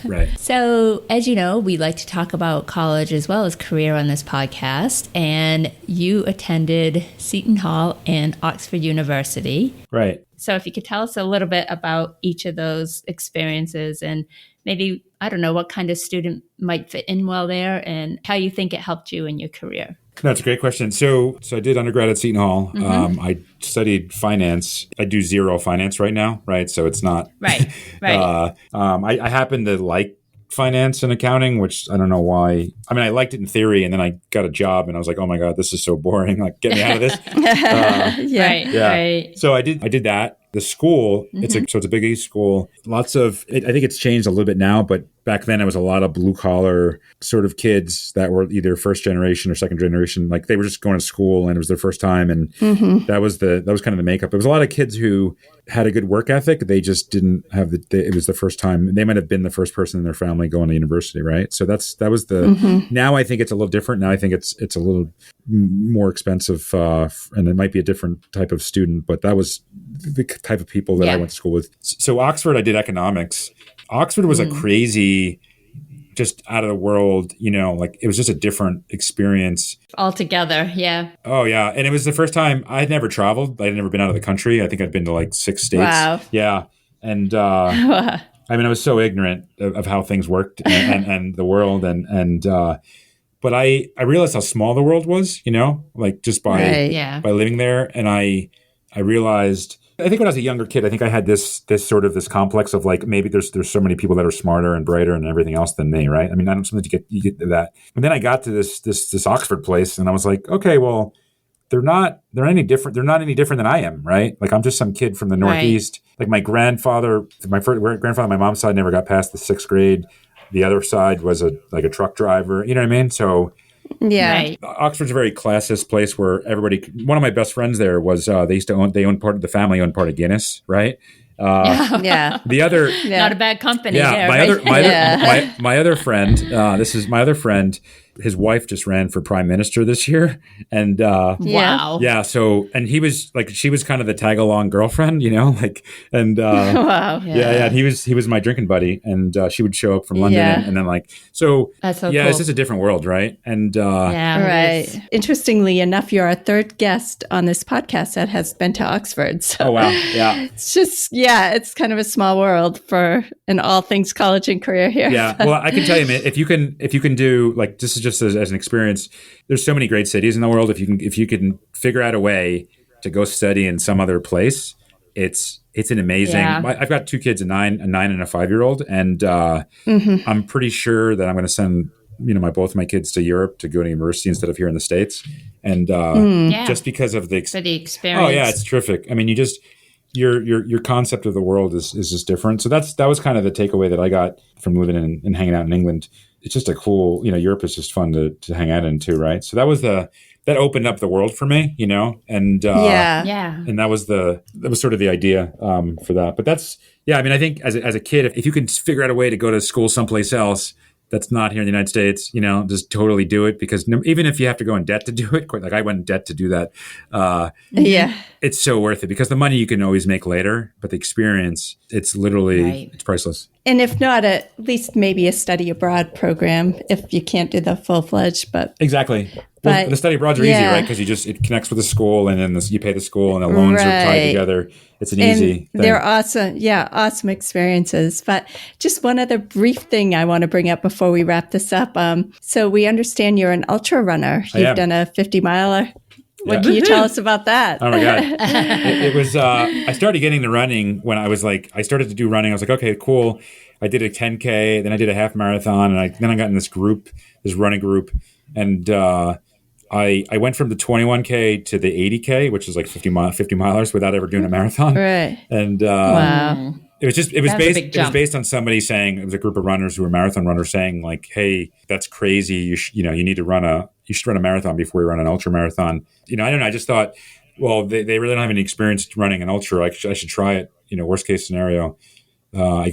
Right. So as you know, we like to talk about college as well as career on this podcast. And you attended Seton Hall and Oxford University. Right. So if you could tell us a little bit about each of those experiences and maybe, I don't know, what kind of student might fit in well there and how you think it helped you in your career. That's a great question. So I did undergrad at Seton Hall. I studied finance. I do zero finance right now, right? So it's not right. I happen to like finance and accounting, which I don't know why. I mean, I liked it in theory, and then I got a job, and I was like, oh my god, this is so boring. Like, get me out of this. Right. So I did that. The school, it's a big East school. Lots of, I think it's changed a little bit now, but back then it was a lot of blue collar sort of kids that were either first generation or second generation. Like they were just going to school and it was their first time. And that was kind of the makeup. It was a lot of kids who had a good work ethic. They just didn't have it was the first time. They might have been the first person in their family going to university, right? So that was the, now I think it's a little different. Now I think it's a little more expensive and it might be a different type of student, but that was the type of people that I went to school with. So Oxford, I did economics. Oxford was a crazy, just out of the world, like it was just a different experience. Altogether, yeah. Oh, yeah. And it was the first time I had never traveled. I had never been out of the country. I think I'd been to like 6 states. Wow. Yeah. And I mean, I was so ignorant of how things worked and the world. But I realized how small the world was, like just by living there. And I realized, I think when I was a younger kid, I think I had this complex of like, maybe there's so many people that are smarter and brighter and everything else than me, right? I mean, I don't sometimes you get to that. And then I got to this Oxford place and I was like, okay, well, they're not any different than I am, right? Like I'm just some kid from the Northeast. Like my grandfather, my mom's side never got past the 6th grade. The other side was a truck driver, you know what I mean? So Oxford's a very classist place where one of my best friends there was, the family owned part of Guinness, right? The other, not a bad company. Yeah. There, my other friend, this is my other friend. His wife just ran for prime minister this year. And, wow. Yeah. So, and she was kind of the tag along girlfriend, wow. Yeah. Yeah. And he was my drinking buddy and, she would show up from London and then so that's so cool. It's just a different world. Right. And, right. Interestingly enough, you're our third guest on this podcast that has been to Oxford. So oh, wow. Yeah. It's just, it's kind of a small world in all things college and career here. Yeah. Well, I can tell you, man, if you can do like, this is just as an experience, there's so many great cities in the world. If you can figure out a way to go study in some other place, it's an amazing. I've got 2 kids, a 9 and a 5-year-old, and I'm pretty sure that I'm going to send both my kids to Europe to go to university instead of here in the States, and just because of the experience. Oh yeah, it's terrific. I mean, you just your concept of the world is just different. So that was kind of the takeaway that I got from living and hanging out in England. It's just a cool, Europe is just fun to hang out in too, right? So that opened up the world for me, and and that was sort of the idea for that. But that's I mean, I think as a kid, if you can figure out a way to go to school someplace else that's not here in the United States, just totally do it, because even if you have to go in debt to do it, like I went in debt to do that, it's so worth it, because the money you can always make later, but the experience, it's literally, it's priceless. And if not, at least maybe a study abroad program if you can't do the full-fledged, but... Exactly. Well, the study abroads are easy, right? Because it connects with the school, and then you pay the school, and the loans are tied together. It's an easy thing. They're awesome. Yeah, awesome experiences. But just one other brief thing I want to bring up before we wrap this up. So we understand you're an ultra runner. You've done a 50-miler. What can you tell us about that? Oh my God. It was, I started getting to running when I was I started to do running. I was like, okay, cool. I did a 10K, then I did a half marathon, and then I got in this running group, and I went from the 21K to the 80K, which is like 50 milers without ever doing a marathon. Right. And wow. It was based on somebody saying, it was a group of runners who were marathon runners saying like, hey, that's crazy. You should run a marathon before you run an ultra marathon. I don't know. I just thought, well, they really don't have any experience running an ultra. I should try it. Worst case scenario. I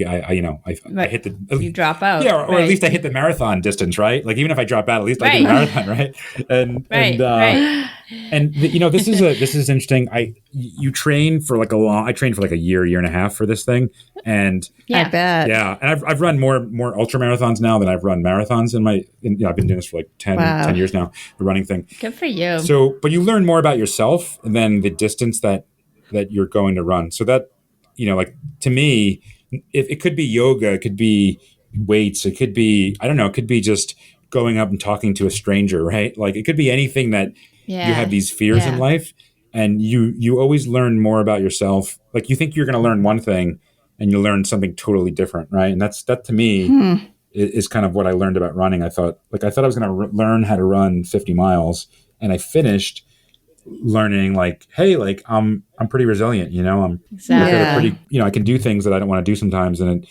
hit the you drop out, yeah, or at least I hit the marathon distance, right? Like even if I drop out, at least I did the marathon, right? This is interesting. You train for I trained for like a year and a half for this thing, and I bet, yeah, and I've run more ultra marathons now than I've run marathons I've been doing this for like 10 years now, the running thing. Good for you. So, but you learn more about yourself than the distance that you're going to run. So that to me. It could be yoga, it could be weights, it could be, I don't know, it could be just going up and talking to a stranger, right? Like it could be anything that you have these fears in life, and you always learn more about yourself. Like you think you're going to learn one thing and you learn something totally different, right? And that to me is kind of what I learned about running. I thought I was going to learn how to run 50 miles, and I finished learning like, hey, like I'm pretty resilient, I'm pretty, I can do things that I don't want to do sometimes, and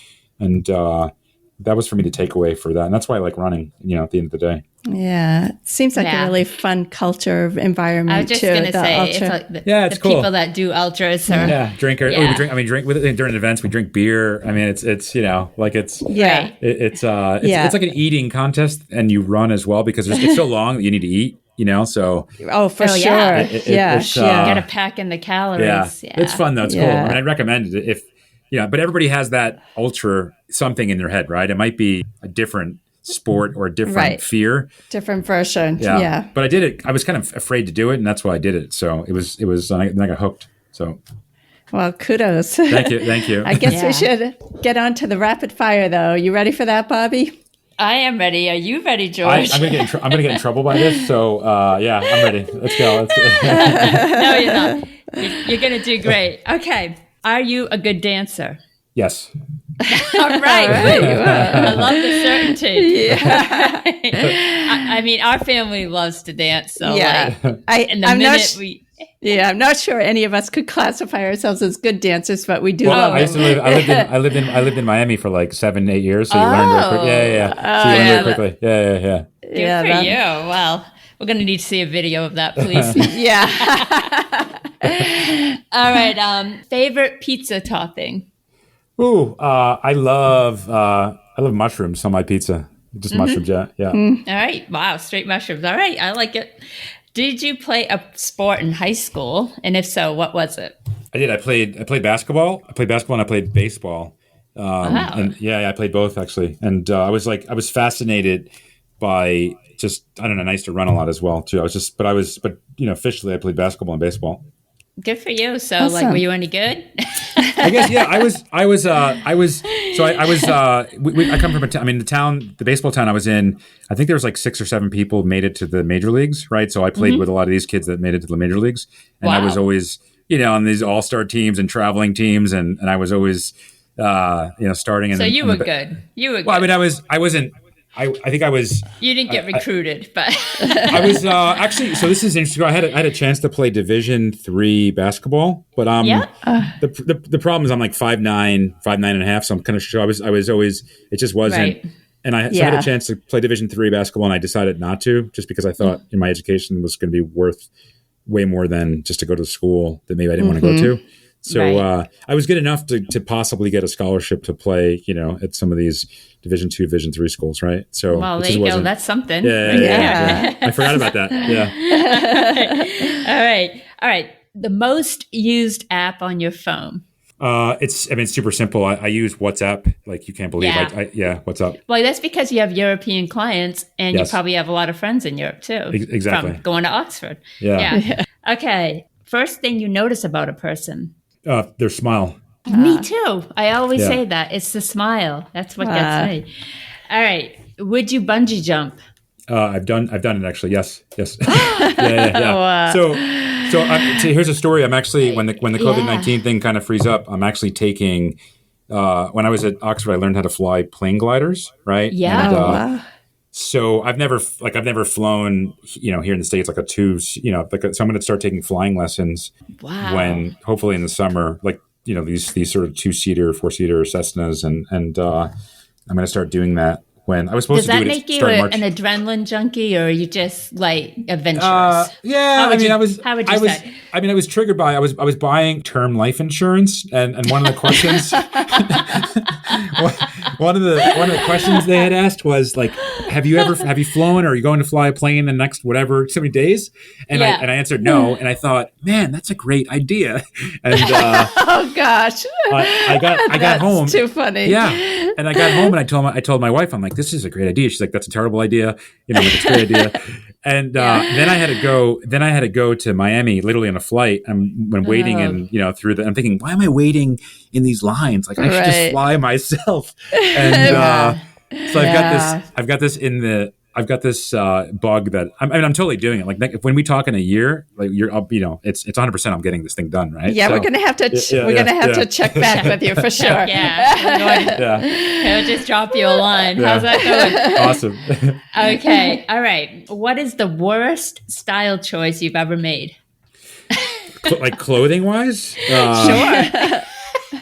that was for me to take away for that, and that's why I like running, at the end of the day. Yeah, it seems like a really fun culture of environment. I was just going to say, it's like it's the cool. People that do ultras are drinker. Yeah. During events we drink beer. I mean, it's it's like an eating contest, and you run as well because it's so long that you need to eat. So for sure. Yeah. You gotta pack in the calories. Yeah. It's fun though. It's cool. I mean, I'd recommend it if but everybody has that ultra something in their head, right? It might be a different sport or a different fear, different version. Yeah. But I did it. I was kind of afraid to do it, and that's why I did it. So it was. And I got hooked. So. Well, kudos. Thank you. I guess we should get on to the rapid fire, though. You ready for that, Bobbie? I am ready. Are you ready, George? I'm gonna get in trouble by this. So I'm ready. Let's go. No, you're not. You're gonna do great. Okay. Are you a good dancer? Yes. All right. I love the certainty. Yeah. I mean, our family loves to dance. So I'm not sure any of us could classify ourselves as good dancers, but we do. Well, I lived in Miami for like 7-8 years, so you learn really quickly. Yeah. So you learn really quickly. Yeah. Good for you. Well, we're gonna need to see a video of that, please. Yeah. All right. Favorite pizza topping? Ooh, I love mushrooms on my pizza. Just mushrooms, yeah. All right. Wow, straight mushrooms. All right, I like it. Did you play a sport in high school? And if so, what was it? I did. I played basketball. And I played baseball. And I played both actually. And I was fascinated by just, I don't know, I used to run a lot as well too. Officially I played basketball and baseball. Good for you. So were you any good? I guess, yeah, I come from the baseball town I was in, I think there was like 6 or 7 people made it to the major leagues, right? So I played with a lot of these kids that made it to the major leagues. And I was always, on these all-star teams and traveling teams. And I was always, starting in you were good. You were good. Well, I mean, I think I was. You didn't get recruited, but I was actually. So this is interesting. I had a chance to play Division III basketball, but the problem is I'm like 5'9", 5'9.5", so I'm kind of sure I was always. It just wasn't. Right. And I had a chance to play Division III basketball, and I decided not to, just because I thought my education was going to be worth way more than just to go to school that maybe I didn't want to go to. So I was good enough to possibly get a scholarship to play, at some of these Division II, Division III schools, right? So there you go. That's something. Yeah. I forgot about that. Yeah. All right. The most used app on your phone. It's super simple. I use WhatsApp. Like you can't believe. WhatsApp. Well, that's because you have European clients, and you probably have a lot of friends in Europe too. Exactly. From going to Oxford. Yeah. Okay. First thing you notice about a person. Their smile. Me too. I always say that. It's the smile. That's what gets me. All right. Would you bungee jump? I've done it actually. Yes. Yeah. So here's a story. I'm actually when the COVID-19 thing kind of frees up, I'm actually taking when I was at Oxford, I learned how to fly plane gliders, right? Yeah. And, Wow. so I've never flown, here in the States, like so I'm going to start taking flying lessons when, hopefully in the summer, these sort of 2-seater, 4-seater Cessnas. And I'm going to start doing that when I was supposed Does to do that it. make you an adrenaline junkie, or are you just like adventurous? Yeah. How would you say? I was triggered by, I was buying term life insurance, and one of the questions, one of the questions they had asked was like, have you flown, or are you going to fly a plane in the next whatever so many days? And I answered no, and I thought, man, that's a great idea. And Oh gosh, I got home. Too funny. Yeah, and I got home and I told my wife, I'm like, this is a great idea. She's like, that's a terrible idea. It's a great idea. And then I had to go to Miami, literally on a flight. I'm waiting, and I'm thinking, why am I waiting in these lines? Like I should just fly myself. And so I've got this bug that I'm totally doing it. Like when we talk in a year, like it's 100%. I'm getting this thing done, right? Yeah, we're gonna have to to check back with you for sure. He'll just drop you a line. How's that going? Awesome. Okay, all right. What is the worst style choice you've ever made? Like clothing wise? Sure.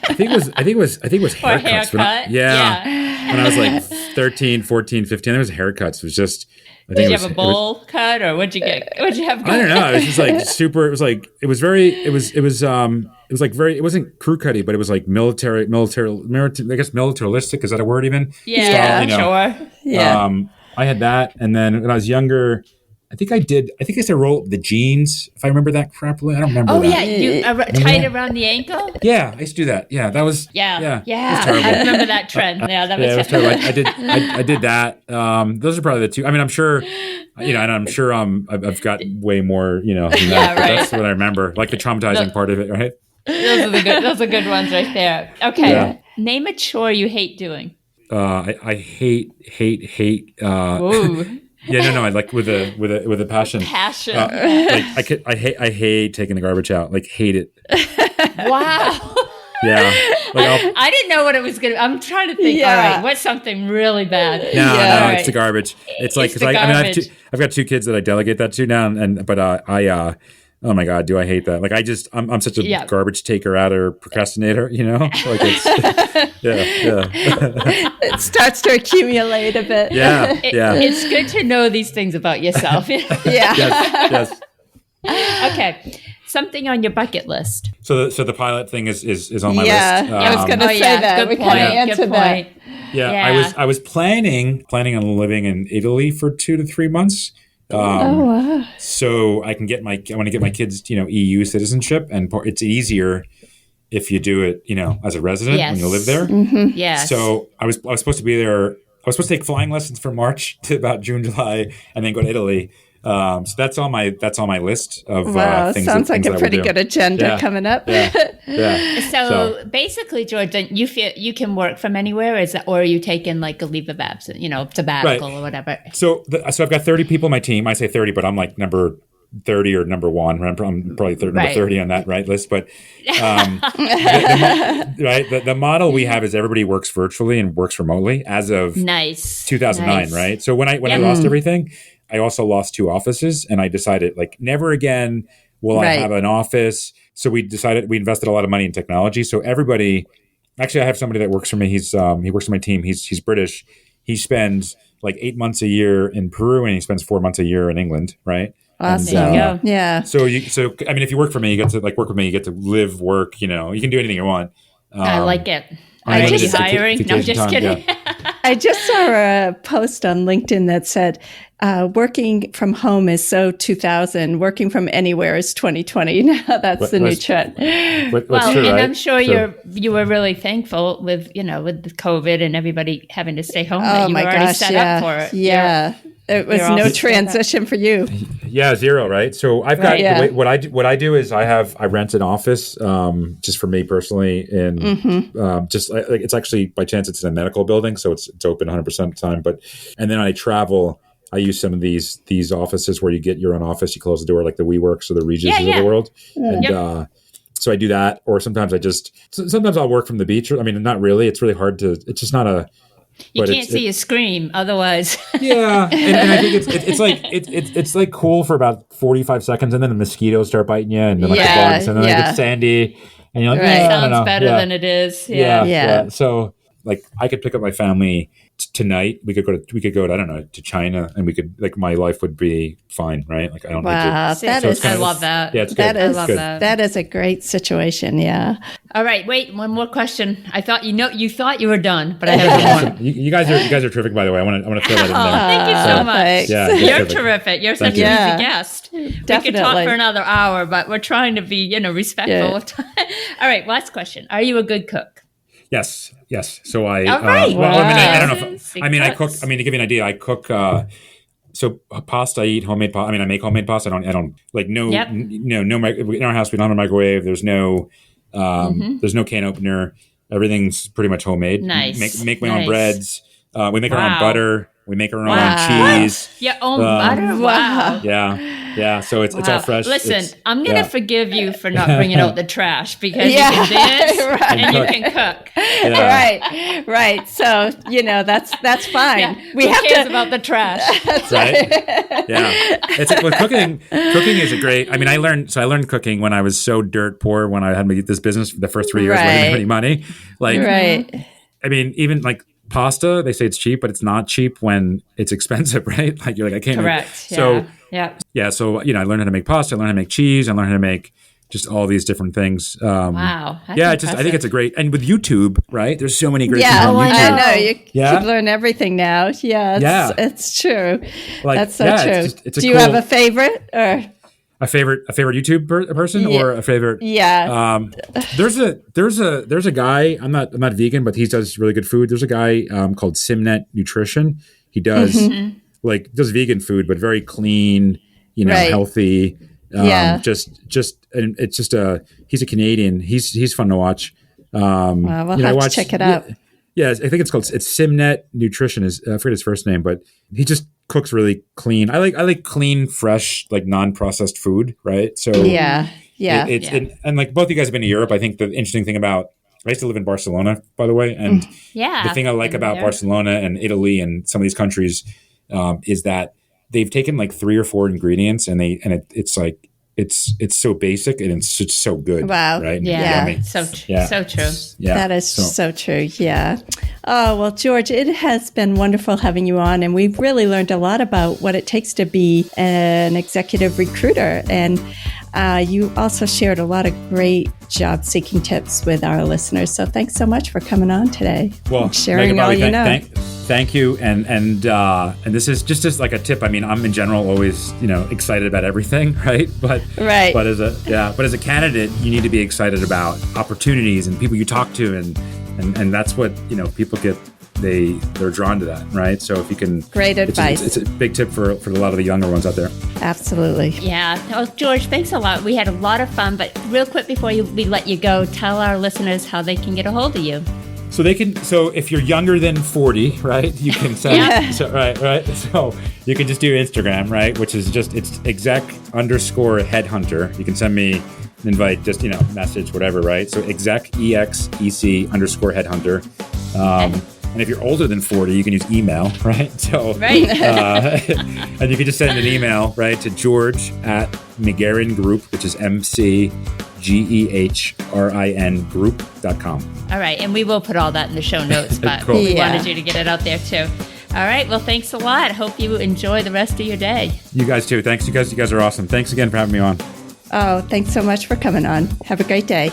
I think it was haircuts. When I was like 13, 14, 15, there was haircuts. It was just. Did you have a bowl cut, or what'd you get? What'd you have? I don't know. It was just like super. It was like it was like very. It wasn't crew cutty, but it was like military. I guess militaristic. Is that a word even? Yeah, sure. Yeah. I had that, and then when I was younger, I think I used to roll up the jeans, if I remember that properly. I don't remember. Oh that. yeah, you tied around the ankle. Yeah, I used to do that. Yeah, that was. Yeah. It was terrible. I remember that trend. Yeah, that was. It was terrible. I did that. Those are probably the two. I mean, I'm sure. And I'm sure I've got way more. Than that. But that's what I remember. Like the traumatizing part of it, right? Those are good ones right there. Okay, name a chore you hate doing. I hate. Ooh. Yeah, no, I like with a passion. Passion. I hate taking the garbage out. Like, hate it. Wow. Yeah. Like I didn't know what it was gonna. I'm trying to think. All right, what's something really bad? No, it's the garbage. It's like, because I've got 2 kids that I delegate that to now, but oh my God, do I hate that? Like I'm such a garbage taker outer procrastinator, Like it's It starts to accumulate a bit. It's good to know these things about yourself. Yes. Okay. Something on your bucket list. So the pilot thing is on my list. I was going to say that. We kind of answered that. Yeah, I was planning on living in Italy for 2 to 3 months. Wow. So I want to get my kids, EU citizenship, and it's easier if you do it, as a resident when you live there. Mm-hmm. Yes. So I was supposed to be there. I was supposed to take flying lessons from March to about June, July, and then go to Italy. So that's on my list of things. Sounds like things a pretty good agenda coming up. So basically, Jordan, you feel you can work from anywhere, or are you taking like a leave of absence, sabbatical or whatever? So I've got 30 people on my team. I say 30, but I'm like number 30 or number 1. I'm probably number 30 on that list. But the model we have is everybody works virtually and works remotely as of 2009, right? So when I lost everything, I also lost 2 offices, and I decided like never again will I have an office. So we invested a lot of money in technology. So everybody, actually, I have somebody that works for me. He works on my team. He's British. He spends like 8 months a year in Peru, and he spends 4 months a year in England, right? Awesome. And, yeah. So I mean, if you work for me, you get to like work with me. You get to live, work. You can do anything you want. I like it. I just hiring. No, just kidding. I just saw a post on LinkedIn that said, working from home is so 2000. Working from anywhere is 2020. Now that's the new trend. Well, true, and right? I'm sure you were really thankful with with COVID and everybody having to stay home. That you were already set up for it. Yeah. It was no transition for you. Yeah, zero, right? So I've got what I do is I rent an office just for me personally, and just like it's actually by chance it's in a medical building, so it's open 100% of the time. And then I travel. I use some of these offices where you get your own office, you close the door, like the WeWorks or the Regis of the world, and So I do that, or sometimes sometimes I'll work from the beach. I mean, not really. It's really hard to. It's just not a. You can't see a scream otherwise. Yeah, and I think it's like cool for about 45 seconds, and then the mosquitoes start biting you, and then like the bugs, and then it gets sandy, and you're like, Right. I don't know. Sounds better than it is. Yeah. So like I could pick up my family tonight. We could go to I don't know, to China, and we could, like, my life would be fine, right? Like I don't. Wow, need to, I love that. Yeah, it's good. I love that. That is a great situation. Yeah. All right, wait, one more question. I thought you thought you were done, but I have one more. You guys are terrific, by the way. I want to throw that in there. Thank you so much. Thanks. Yeah, You're terrific. You're such an easy guest. Definitely. We could talk for another hour, but we're trying to be, respectful of time. All right, last question. Are you a good cook? Yes. So I. All right. Well, I mean, I don't know. I cook. Cooks. I mean, to give you an idea, I cook. So pasta, I eat homemade pasta. I mean, I make homemade pasta. I don't like no. Yep. No. In our house, we don't have a microwave. There's no. There's no can opener. Everything's pretty much homemade. Nice. Make my own breads. We make our own butter. We make our own cheese. Your own butter? Wow. Yeah. So it's all fresh. Listen, I'm going to forgive you for not bringing out the trash because you can dance and you can cook. Yeah. Right. So, that's fine. Yeah. We Who cares about the trash? That's right. Yeah. It's cooking is a great. I mean, I learned cooking when I was so dirt poor when I had this business for the first 3 years. Right. I didn't have any money. Like, right. I mean, even like pasta, they say it's cheap, but it's not cheap when it's expensive, right? Like you're like, I can't. Correct. So So I learned how to make pasta. I learned how to make cheese. I learned how to make just all these different things. Wow. I think it's a great, and with YouTube, right? There's so many great things on YouTube. I know. You can learn everything now. Yeah, it's true. Like, that's so true. Do you have a favorite or? A favorite YouTube person or a favorite? Yeah. There's a guy. I'm not vegan, but he does really good food. There's a guy called Simnet Nutrition. He does does vegan food, but very clean, healthy. And he's a Canadian. He's fun to watch. We'll have to check it out. Yeah, I think it's Simnet Nutrition. I forget his first name, but he just cooks really clean. I like clean, fresh, like non-processed food, right? So and like both of you guys have been to Europe. I think the interesting thing I used to live in Barcelona, by the way, and the thing I like about Barcelona and Italy and some of these countries is that they've taken like 3 or 4 ingredients and it's like it's so basic and it's just so good. Wow. Right? Yeah. So true. Yeah. That is so true. Yeah. Oh, well, George, it has been wonderful having you on, and we've really learned a lot about what it takes to be an executive recruiter. And you also shared a lot of great job seeking tips with our listeners. So thanks so much for coming on today. Well, sharing all you know. Thank you. And this is just like a tip. I mean, I'm in general always, excited about everything, right? But as a candidate, you need to be excited about opportunities and people you talk to, and that's what, people get. They're drawn to that, right? So if you can, great advice. It's a big tip for a lot of the younger ones out there. Absolutely. Yeah. Well, George, thanks a lot. We had a lot of fun, but real quick before we let you go, tell our listeners how they can get a hold of you. So if you're younger than 40, right, you can send, right. So you can just do Instagram, right, which is it's exec_headhunter. You can send me an invite, just, message, whatever, right? So exec_headhunter. And if you're older than 40, you can use email, right? So, and you can just send an email, right, to George at McGehrin Group, which is McGehrin Group.com. All right. And we will put all that in the show notes, but we wanted you to get it out there too. All right. Well, thanks a lot. Hope you enjoy the rest of your day. You guys too. Thanks. You guys are awesome. Thanks again for having me on. Oh, thanks so much for coming on. Have a great day.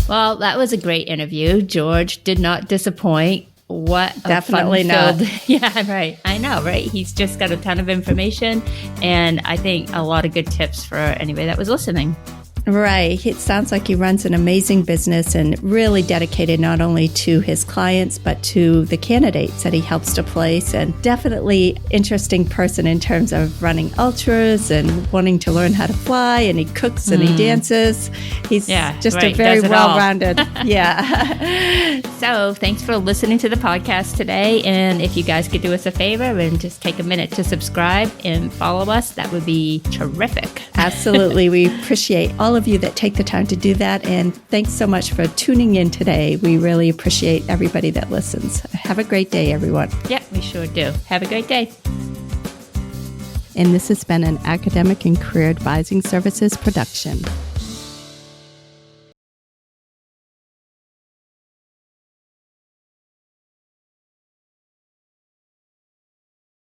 Well, that was a great interview. George did not disappoint. What Definitely not. Yeah, right. I know, right? He's just got a ton of information and I think a lot of good tips for anybody that was listening. Right. It sounds like he runs an amazing business and really dedicated not only to his clients, but to the candidates that he helps to place. And definitely interesting person in terms of running ultras and wanting to learn how to fly. And he cooks and he dances. He's just a very well-rounded. Yeah. So thanks for listening to the podcast today. And if you guys could do us a favor and just take a minute to subscribe and follow us, that would be terrific. Absolutely. We appreciate all of you that take the time to do that. And thanks so much for tuning in today. We really appreciate everybody that listens. Have a great day, everyone. Yeah, we sure do. Have a great day. And this has been an Academic and Career Advising Services production.